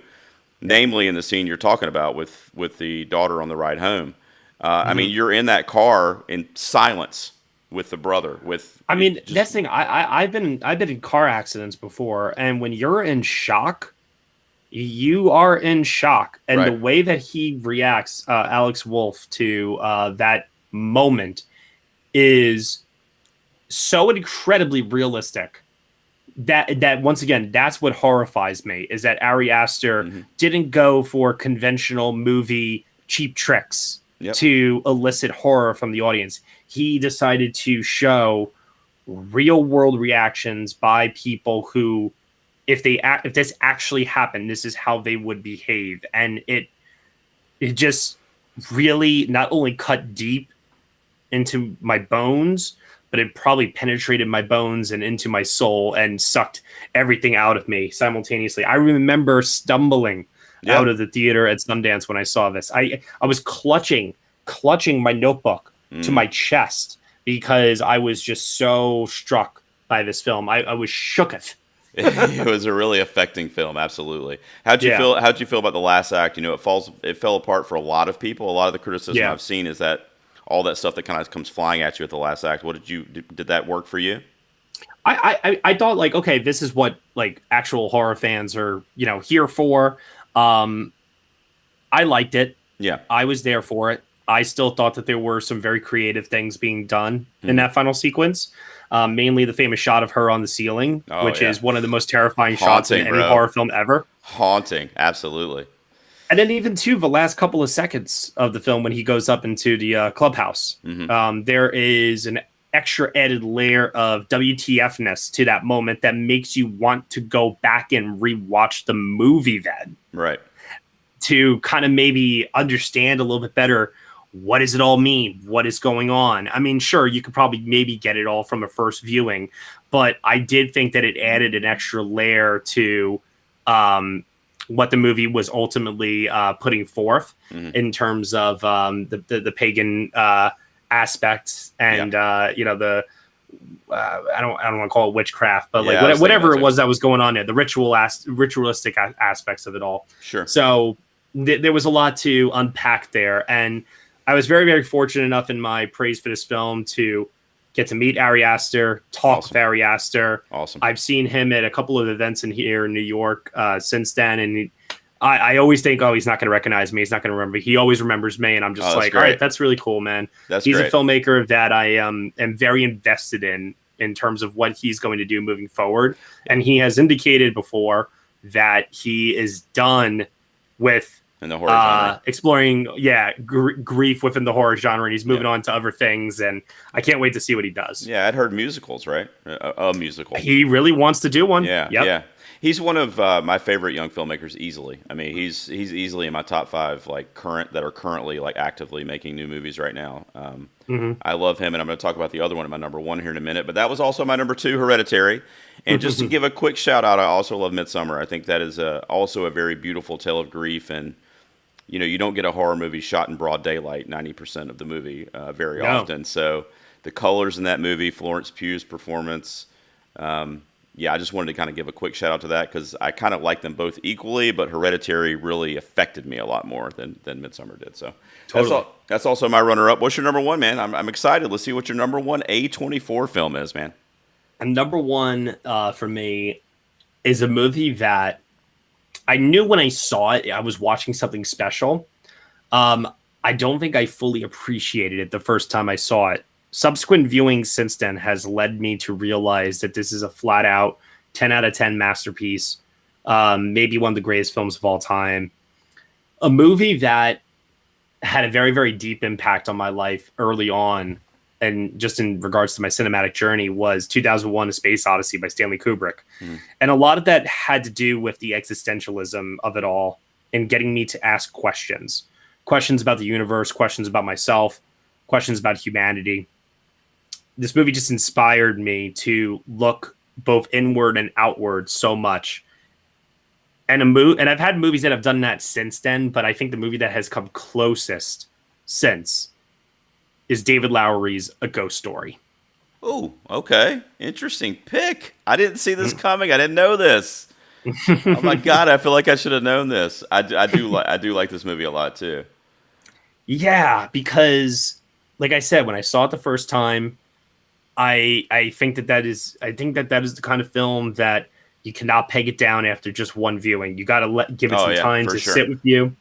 Namely, in the scene you're talking about with the daughter on the ride home. I mean, you're in that car in silence with the brother. That's the thing. I've been in car accidents before, and when you're in shock, you are in shock, and the Right. way that he reacts, Alex Wolff, to that moment is so incredibly realistic. That once again, that's what horrifies me, is that Ari Aster didn't go for conventional movie cheap tricks to elicit horror from the audience. He decided to show real world reactions by people who, if this actually happened, this is how they would behave. And it just really not only cut deep into my bones, but it probably penetrated my bones and into my soul and sucked everything out of me simultaneously. I remember stumbling out of the theater at Sundance when I saw this. I was clutching my notebook to my chest because I was just so struck by this film. I was shooketh. It was a really affecting film, absolutely. How'd you feel about the last act? You know, it fell apart for a lot of people. A lot of the criticism I've seen is that all that stuff that kind of comes flying at you at the last act. Did that work for you? I thought, like, okay, this is what like actual horror fans are, you know, here for. I liked it. Yeah. I was there for it. I still thought that there were some very creative things being done in that final sequence. Mainly the famous shot of her on the ceiling, which is one of the most terrifying shots in any horror film ever. Haunting, absolutely. And then even too, the last couple of seconds of the film when he goes up into the clubhouse, there is an extra added layer of WTF-ness to that moment that makes you want to go back and rewatch the movie then. Right. To kind of maybe understand a little bit better, what does it all mean? What is going on? I mean, sure, you could probably maybe get it all from a first viewing, but I did think that it added an extra layer to what the movie was ultimately putting forth in terms of the pagan aspects and you know, the I don't want to call it witchcraft, but like whatever it was that was going on there, the ritualistic aspects of it all. Sure. So there was a lot to unpack there, and I was very, very fortunate enough in my praise for this film to get to meet Ari Aster, talk with Ari Aster. Awesome. I've seen him at a couple of events here in New York since then, and I always think, oh, he's not going to recognize me. He's not going to remember. He always remembers me, and I'm just like, all right, that's really cool, man. He's a filmmaker that I am very invested in terms of what he's going to do moving forward. And he has indicated before that he is done with in the horror genre. Exploring, grief within the horror genre, and he's moving on to other things, and I can't wait to see what he does. Yeah, I'd heard musicals, right? A musical. He really wants to do one. Yeah. He's one of my favorite young filmmakers easily. I mean, he's easily in my top 5 like currently like actively making new movies right now. I love him, and I'm going to talk about the other one at my number 1 here in a minute. But that was also my number 2, Hereditary. And just to give a quick shout out, I also love Midsommar. I think that is also a very beautiful tale of grief, and you know, you don't get a horror movie shot in broad daylight 90% of the movie very often. So the colors in that movie, Florence Pugh's performance. I just wanted to kind of give a quick shout out to that because I kind of like them both equally, but Hereditary really affected me a lot more than Midsommar did. So that's also my runner-up. What's your number 1, man? I'm excited. Let's see what your number 1 A24 film is, man. And number 1 for me is a movie that I knew when I saw it, I was watching something special. I don't think I fully appreciated it the first time I saw it. Subsequent viewing since then has led me to realize that this is a flat out 10 out of 10 masterpiece. Maybe one of the greatest films of all time. A movie that had a very, very deep impact on my life early on. And just in regards to my cinematic journey was 2001: A Space Odyssey by Stanley Kubrick. And a lot of that had to do with the existentialism of it all and getting me to ask questions about the universe, questions about myself, questions about humanity. This movie just inspired me to look both inward and outward so much. And I've had movies that have done that since then, but I think the movie that has come closest since is David Lowery's A Ghost Story. Oh, okay. Interesting pick. I didn't see this coming. I didn't know this. Oh my God, I feel like I should have known this. I do like this movie a lot too. Yeah, because like I said, when I saw it the first time, I think that is the kind of film that you cannot peg it down after just one viewing. You got to give it some time to sit with you.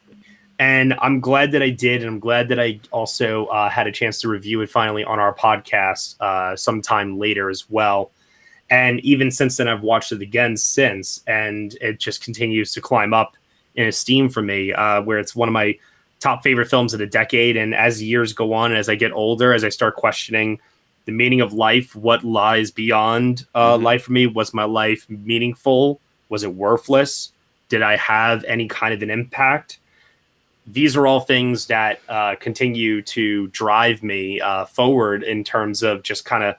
And I'm glad that I did, and I'm glad that I also had a chance to review it finally on our podcast sometime later as well. And even since then, I've watched it again since, and it just continues to climb up in esteem for me, where it's one of my top favorite films of the decade. And as years go on, as I get older, as I start questioning the meaning of life, what lies beyond life for me, was my life meaningful? Was it worthless? Did I have any kind of an impact? These are all things that continue to drive me forward in terms of just kind of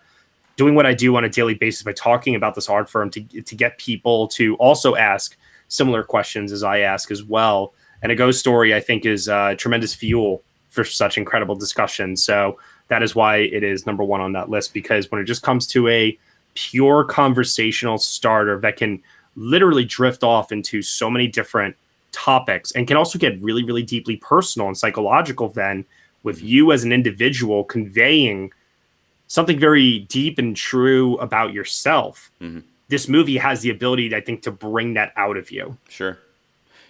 doing what I do on a daily basis by talking about this art form to get people to also ask similar questions as I ask as well. And A Ghost Story, I think, is tremendous fuel for such incredible discussion. So that is why it is number one on that list, because when it just comes to a pure conversational starter that can literally drift off into so many different topics and can also get really, really deeply personal and psychological then with you as an individual conveying something very deep and true about yourself. Mm-hmm. This movie has the ability, I think, to bring that out of you. Sure.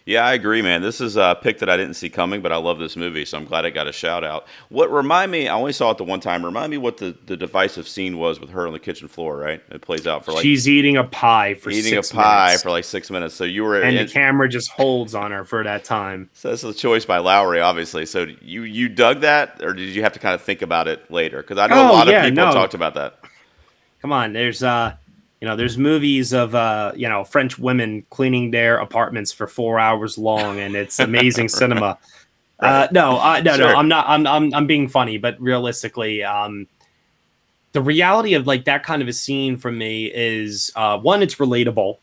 Yeah, I agree, man. This is a pick that I didn't see coming, but I love this movie, so I'm glad it got a shout out. What remind me, I only saw it the one time, remind me what the divisive scene was with her on the kitchen floor, right? It plays out for like... She's eating a pie for 6 minutes. Eating a pie for like 6 minutes. So you were... And the camera just holds on her for that time. So that's a choice by Lowry, obviously. So you dug that, or did you have to kind of think about it later? Because I know a lot of people talked about that. Come on, there's... there's movies of French women cleaning their apartments for 4 hours long, and it's amazing cinema. Right. No, I'm not. I'm being funny, but realistically, the reality of like that kind of a scene for me is one, it's relatable.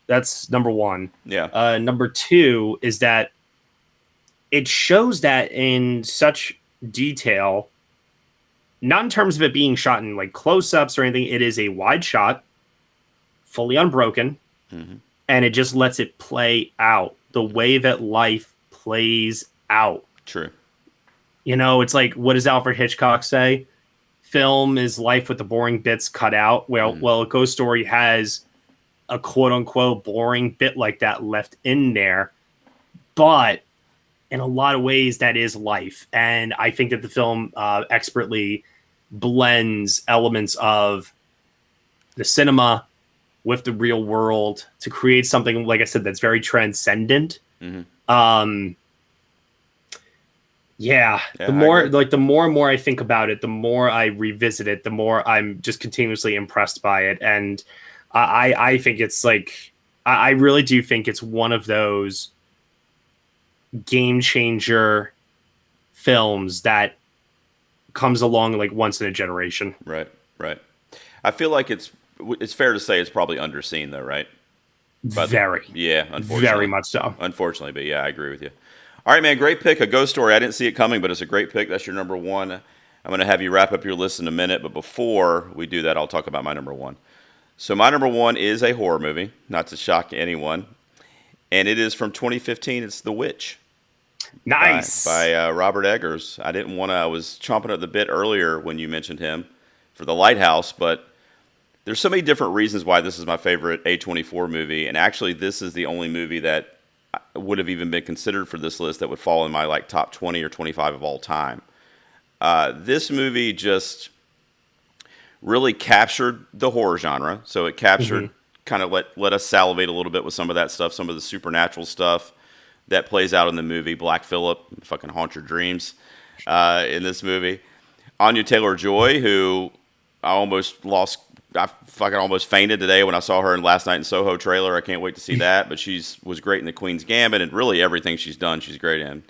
That's number one. Yeah. Number two is that it shows that in such detail, not in terms of it being shot in like close-ups or anything. It is a wide shot, fully unbroken, and it just lets it play out the way that life plays out. True. It's like, what does Alfred Hitchcock say? Film is life with the boring bits cut out. Well, A Ghost Story has a quote-unquote boring bit like that left in there, but in a lot of ways, that is life. And I think that the film expertly blends elements of the cinema with the real world to create something, like I said, that's very transcendent. The more and more I think about it, the more I revisit it, the more I'm just continuously impressed by it. And I think it's like, I really do think it's one of those game changer films that comes along like once in a generation. Right. I feel like it's fair to say it's probably underseen, though, right? Very. Yeah, unfortunately. Very much so. Unfortunately, but yeah, I agree with you. All right, man, great pick. A Ghost Story. I didn't see it coming, but it's a great pick. That's your number one. I'm going to have you wrap up your list in a minute, but before we do that, I'll talk about my number one. So my number one is a horror movie, not to shock anyone, and it is from 2015. It's The Witch. Nice. By Robert Eggers. I was chomping at the bit earlier when you mentioned him for The Lighthouse, but there's so many different reasons why this is my favorite A24 movie, and actually this is the only movie that would have even been considered for this list that would fall in my like top 20 or 25 of all time. This movie just really captured the horror genre. So it captured, kind of let us salivate a little bit with some of that stuff, some of the supernatural stuff that plays out in the movie. Black Phillip, fucking haunt your dreams in this movie. Anya Taylor-Joy, who I fucking almost fainted today when I saw her in Last Night in Soho trailer. I can't wait to see that. But was great in The Queen's Gambit, and really everything she's done, she's great in.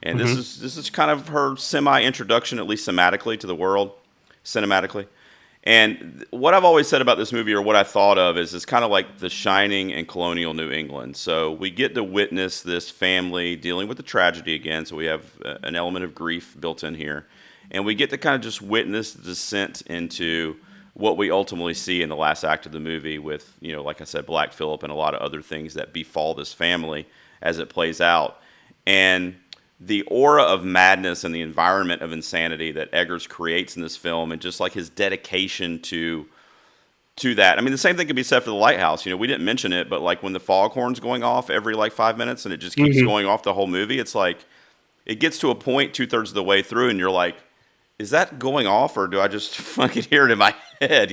And this is kind of her semi-introduction, at least thematically, to the world, cinematically. And what I've always said about this movie, or what I thought of, is it's kind of like The Shining in colonial New England. So we get to witness this family dealing with the tragedy again. So we have an element of grief built in here. And we get to kind of just witness the descent into what we ultimately see in the last act of the movie with, like I said, Black Phillip and a lot of other things that befall this family as it plays out. And the aura of madness and the environment of insanity that Eggers creates in this film, and just like his dedication to that. I mean, the same thing can be said for The Lighthouse. We didn't mention it, but like when the foghorn's going off every like 5 minutes and it just keeps going off the whole movie, it's like it gets to a point 2/3 of the way through and you're like, is that going off, or do I just fucking hear it in my head?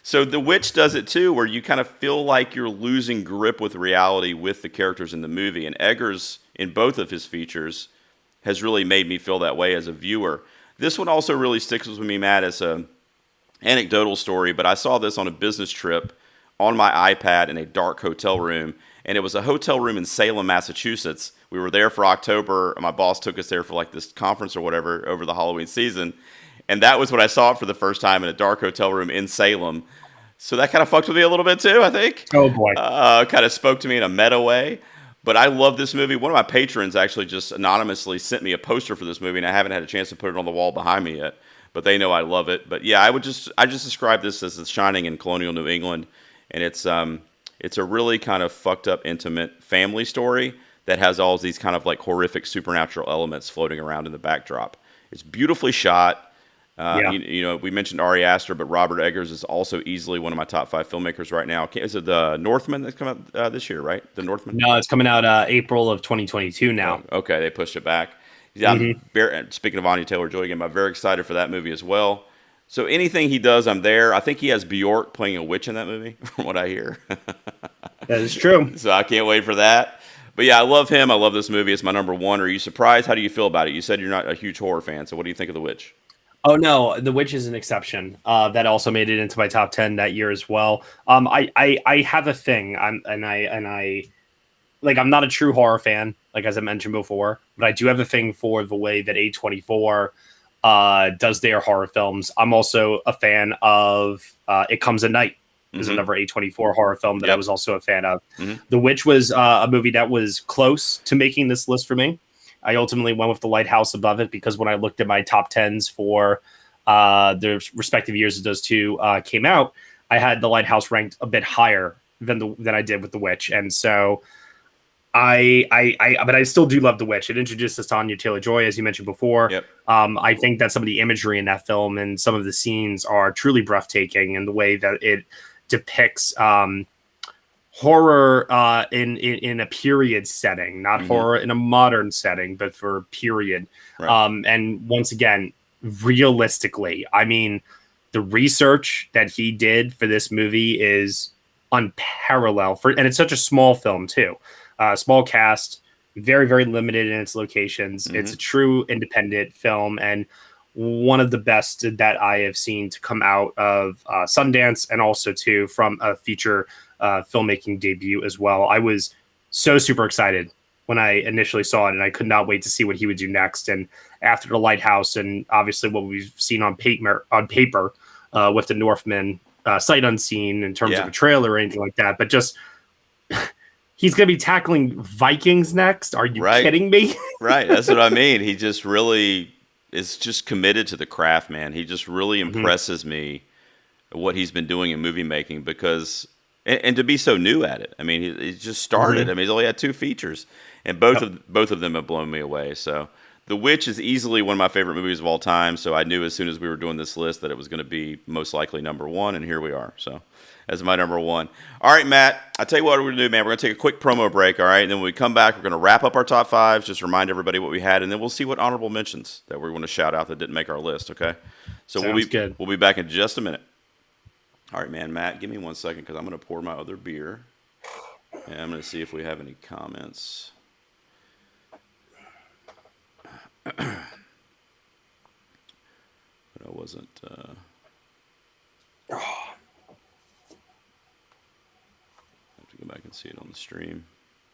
So The Witch does it too, where you kind of feel like you're losing grip with reality with the characters in the movie. And Eggers, in both of his features, has really made me feel that way as a viewer. This one also really sticks with me, Matt, as an anecdotal story, but I saw this on a business trip on my iPad in a dark hotel room, and it was a hotel room in Salem, Massachusetts. We were there for October. My boss took us there for like this conference or whatever over the Halloween season. And that was when I saw it for the first time in a dark hotel room in Salem. So that kind of fucked with me a little bit too, I think. Oh boy. Kind of spoke to me in a meta way. But I love this movie. One of my patrons actually just anonymously sent me a poster for this movie, and I haven't had a chance to put it on the wall behind me yet. But they know I love it. But yeah, I just describe this as The Shining in colonial New England, and it's a really kind of fucked up, intimate family story that has all these kind of like horrific supernatural elements floating around in the backdrop. It's beautifully shot. You know, we mentioned Ari Aster, but Robert Eggers is also easily one of my top 5 filmmakers right now. Is it The Northman that's come out this year, right? The Northman? No, it's coming out April of 2022 now. Oh, okay, they pushed it back. Yeah, speaking of Anya Taylor-Joy again, I'm very excited for that movie as well. So anything he does, I'm there. I think he has Bjork playing a witch in that movie, from what I hear. That is true. So I can't wait for that. But yeah, I love him. I love this movie. It's my number 1. Are you surprised? How do you feel about it? You said you're not a huge horror fan, so what do you think of The Witch? Oh no, The Witch is an exception. That also made it into my top 10 that year as well. I have a thing. I'm not a true horror fan, like as I mentioned before, but I do have a thing for the way that A24 does their horror films. I'm also a fan of It Comes at Night. Is another A24 horror film that I was also a fan of. The Witch was a movie that was close to making this list for me. I ultimately went with The Lighthouse above it because when I looked at my top 10s for the respective years that those two came out, I had The Lighthouse ranked a bit higher than I did with The Witch. And so but I still do love The Witch. It introduced us to Anya Taylor-Joy, as you mentioned before. Yep. I think that some of the imagery in that film and some of the scenes are truly breathtaking, and the way that it depicts horror in a period setting, not horror in a modern setting, but for a period. Right. And once again, realistically, I mean, the research that he did for this movie is unparalleled, and it's such a small film too. Small cast, very, very limited in its locations. It's a true independent film, and one of the best that I have seen to come out of Sundance, and also too from a feature filmmaking debut as well. I was so super excited when I initially saw it, and I could not wait to see what he would do next. And after The Lighthouse, and obviously what we've seen on paper with the Northman sight unseen in terms of a trailer or anything like that, but just he's going to be tackling Vikings next. Are you kidding me? Right. That's what I mean. He just really is just committed to the craft, man. He just really impresses me what he's been doing in movie making, because and to be so new at it. I mean, he just started. I mean, he's only had 2 features, and both of them have blown me away. So The Witch is easily one of my favorite movies of all time. So I knew as soon as we were doing this list that it was going to be most likely number 1, and here we are. So as my number 1. All right, Matt, I'll tell you what we're going to do, man. We're going to take a quick promo break, all right? And then when we come back, we're going to wrap up our top 5s, just remind everybody what we had, and then we'll see what honorable mentions that we're going to shout out that didn't make our list, okay? So we'll be back in just a minute. All right, man, Matt, give me 1 second because I'm going to pour my other beer, and I'm going to see if we have any comments. But I wasn't... I have to go back and see it on the stream.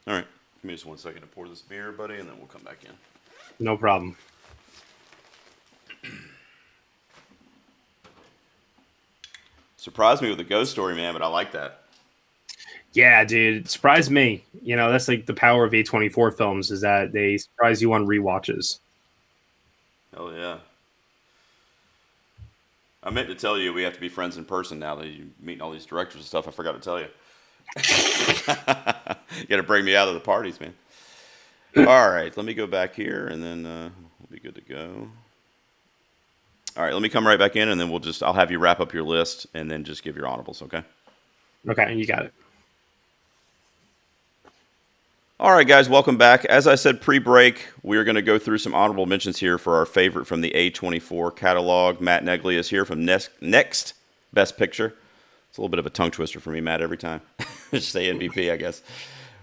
All right, give me just 1 second to pour this beer, buddy, and then we'll come back in. No problem. Surprised me with the ghost story, man, but I like that. Yeah, dude, it surprised me. You know, that's like the power of A24 films, is that they surprise you on rewatches. Hell yeah. I meant to tell you we have to be friends in person now that you're meeting all these directors and stuff. I forgot to tell you. You got to bring me out of the parties, man. All right, let me go back here, and then we'll be good to go. All right, let me come right back in, and then I'll have you wrap up your list, and then just give your honorables, okay? Okay, you got it. All right, guys, welcome back. As I said pre-break, we're going to go through some honorable mentions here for our favorite from the A24 catalog. Matt Neglia is here from Next Best Picture. It's a little bit of a tongue twister for me, Matt, every time. Just say MVP, I guess.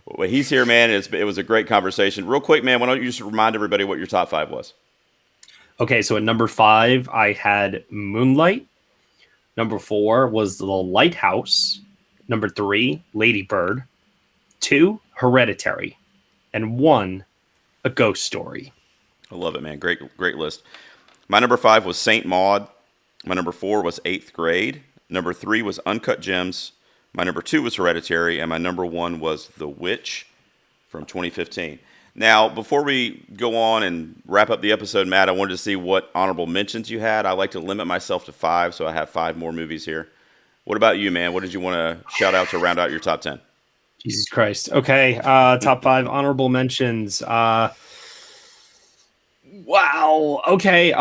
Well, he's here, man. It was a great conversation. Real quick, man, why don't you just remind everybody what your top 5 was? Okay, so at number 5, I had Moonlight. Number 4 was The Lighthouse. Number 3, Lady Bird. 2, Hereditary. And 1, A Ghost Story. I love it, man. Great list. My number 5 was Saint Maud. My number 4 was Eighth Grade. Number 3 was Uncut Gems. My number 2 was Hereditary, and my number 1 was The Witch from 2015. Now, before we go on and wrap up the episode, Matt, I wanted to see what honorable mentions you had. I like to limit myself to 5, so I have 5 more movies here. What about you, man? What did you want to shout out to round out your top 10? Jesus Christ. Okay, top 5 honorable mentions. Wow. Okay.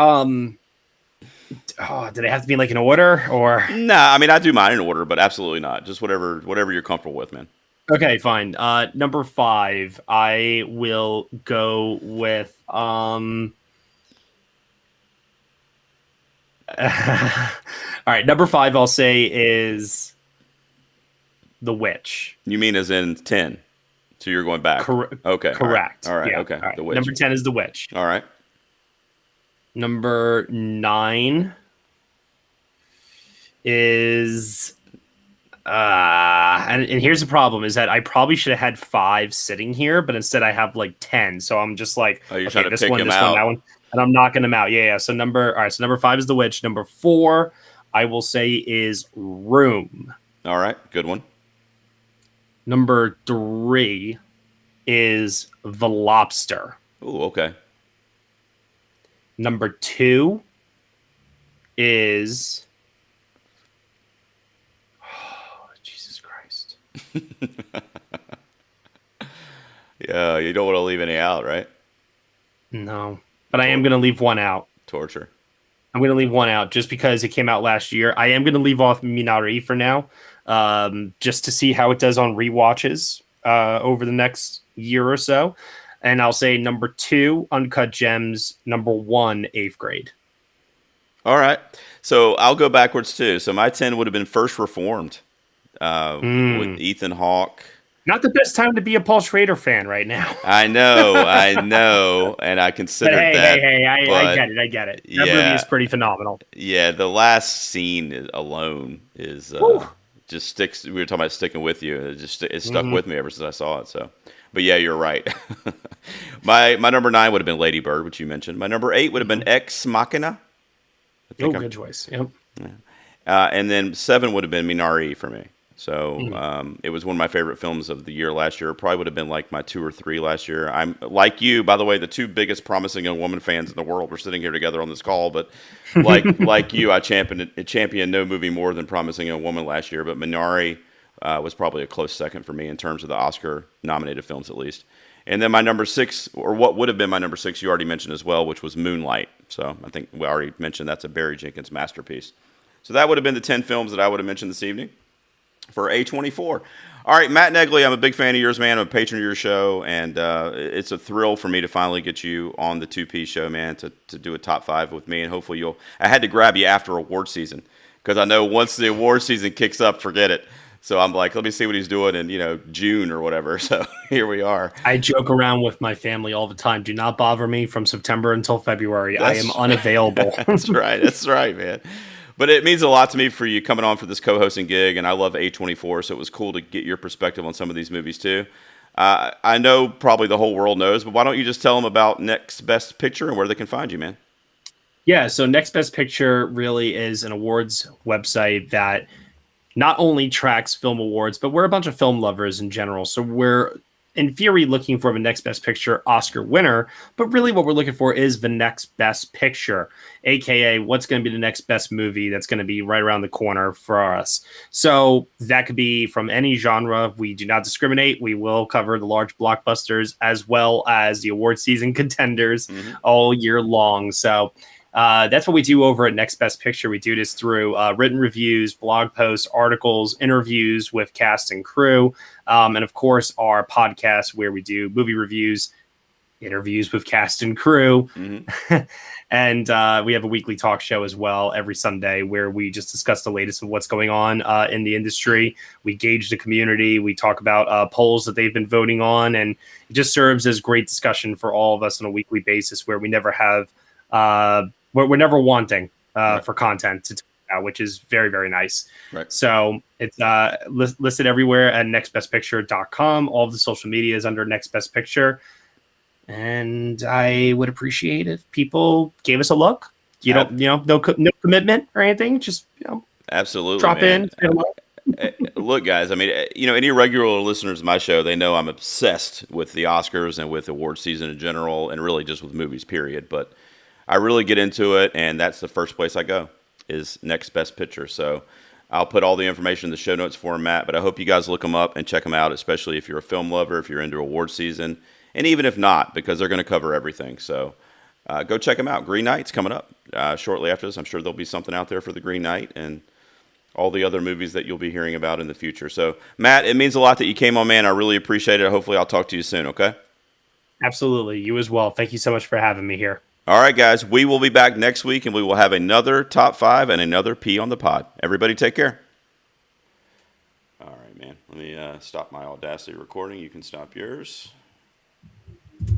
Did it have to be like in order or? Nah, I mean I do mine in order, but absolutely not. Just whatever you're comfortable with, man. Okay, fine. Number 5, I will go with all right, number 5 I'll say is The Witch. You mean as in 10? So you're going back. Okay. Correct. All right. Yeah. Okay. All right. The Witch. Number 10 is The Witch. All right. Number 9 is and here's the problem is that I probably should have had 5 sitting here, but instead I have like 10. So I'm just like, you're okay, trying to this pick one, them this out. one, that one, and I'm knocking them out. Yeah. So number 5 is The Witch. Number 4, I will say is Room. All right. Good one. Number 3 is The Lobster. Ooh, okay. Number 2 is Jesus Christ. Yeah, you don't want to leave any out, right? No, but I am going to leave one out. Torture. I'm going to leave one out just because it came out last year. I am going to leave off Minari for now, just to see how it does on rewatches over the next year or so. And I'll say number 2, Uncut Gems. Number 1, Eighth Grade. All right. So I'll go backwards too. So my 10 would have been First Reformed with Ethan Hawke. Not the best time to be a Paul Schrader fan right now. I know, and I considered that. Hey, I get it. That movie is pretty phenomenal. Yeah, the last scene alone is just sticks. We were talking about sticking with you. It stuck with me ever since I saw it. So, but yeah, you're right. my number 9 would have been Lady Bird, which you mentioned. My number 8 would have been Ex Machina. Good choice. Yep. And then 7 would have been Minari for me. So it was one of my favorite films of the year last year. It probably would have been like my 2 or 3 last year. I'm like you, by the way, the 2 biggest Promising Young Woman fans in the world. We're sitting here together on this call, but like you, I championed no movie more than Promising Young Woman last year. But Minari was probably a close second for me in terms of the Oscar-nominated films, at least. And then my number 6, or what would have been my number 6, you already mentioned as well, which was Moonlight. So I think we already mentioned that's a Barry Jenkins masterpiece. So that would have been the 10 films that I would have mentioned this evening for A24. All right, Matt Neglia, I'm a big fan of yours, man. I'm a patron of your show, and it's a thrill for me to finally get you on the 2P show, man, to do a top 5 with me, and hopefully I had to grab you after award season, because I know once the award season kicks up, forget it. So I'm like, let me see what he's doing in, June or whatever. So here we are. I joke around with my family all the time. Do not bother me from September until February. I am unavailable. That's right, man. But it means a lot to me for you coming on for this co-hosting gig, and I love A24, so it was cool to get your perspective on some of these movies too. I know probably the whole world knows, but why don't you just tell them about Next Best Picture and where they can find you, man? Yeah, so Next Best Picture really is an awards website that not only tracks film awards, but we're a bunch of film lovers in general. So we're, in theory, looking for the Next Best Picture Oscar winner, but really what we're looking for is the Next Best Picture, aka what's going to be the next best movie that's going to be right around the corner for us. So that could be from any genre. We do not discriminate. We will cover the large blockbusters as well as the award season contenders all year long. So that's what we do over at Next Best Picture. We do this through written reviews, blog posts, articles, interviews with cast and crew, and of course our podcast where we do movie reviews, interviews with cast and crew, and we have a weekly talk show as well every Sunday where we just discuss the latest of what's going on in the industry. We gauge the community. We talk about polls that they've been voting on, and it just serves as great discussion for all of us on a weekly basis where we never have we're never wanting for content to talk about, which is very, very nice. Right. So it's listed everywhere at nextbestpicture.com. All of the social media is under Next Best Picture. And I would appreciate if people gave us a look, You don't, no commitment or anything. Just Absolutely, drop man. in. Say hello. Look, guys, I mean, any regular listeners of my show, they know I'm obsessed with the Oscars and with award season in general, and really just with movies, period. But I really get into it, and that's the first place I go is Next Best Picture. So I'll put all the information in the show notes format, but I hope you guys look them up and check them out, especially if you're a film lover, if you're into award season, and even if not, because they're going to cover everything. So go check them out. Green Knight's coming up shortly after this. I'm sure there'll be something out there for the Green Knight and all the other movies that you'll be hearing about in the future. So, Matt, it means a lot that you came on, man. I really appreciate it. Hopefully I'll talk to you soon, okay? Absolutely. You as well. Thank you so much for having me here. All right, guys. We will be back next week, and we will have another top 5 and another P on the pod. Everybody take care. All right, man. Let me stop my Audacity recording. You can stop yours.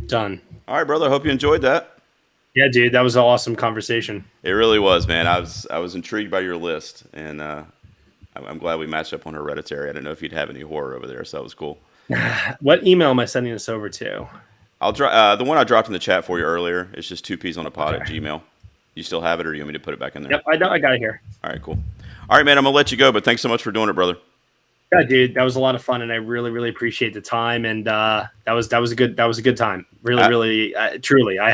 Done. All right, brother. Hope you enjoyed that. Yeah, dude, that was an awesome conversation. It really was, man. I was intrigued by your list, and I'm glad we matched up on Hereditary. I didn't know if you'd have any horror over there, so that was cool. What email am I sending this over to? I'll the one I dropped in the chat for you earlier. It's just 2peasonapod at Gmail. You still have it, or do you want me to put it back in there? Yep, I got it here. All right, cool. All right, man. I'm gonna let you go, but thanks so much for doing it, brother. Yeah, dude, that was a lot of fun, and I really, really appreciate the time. And that was a good time. Really, truly.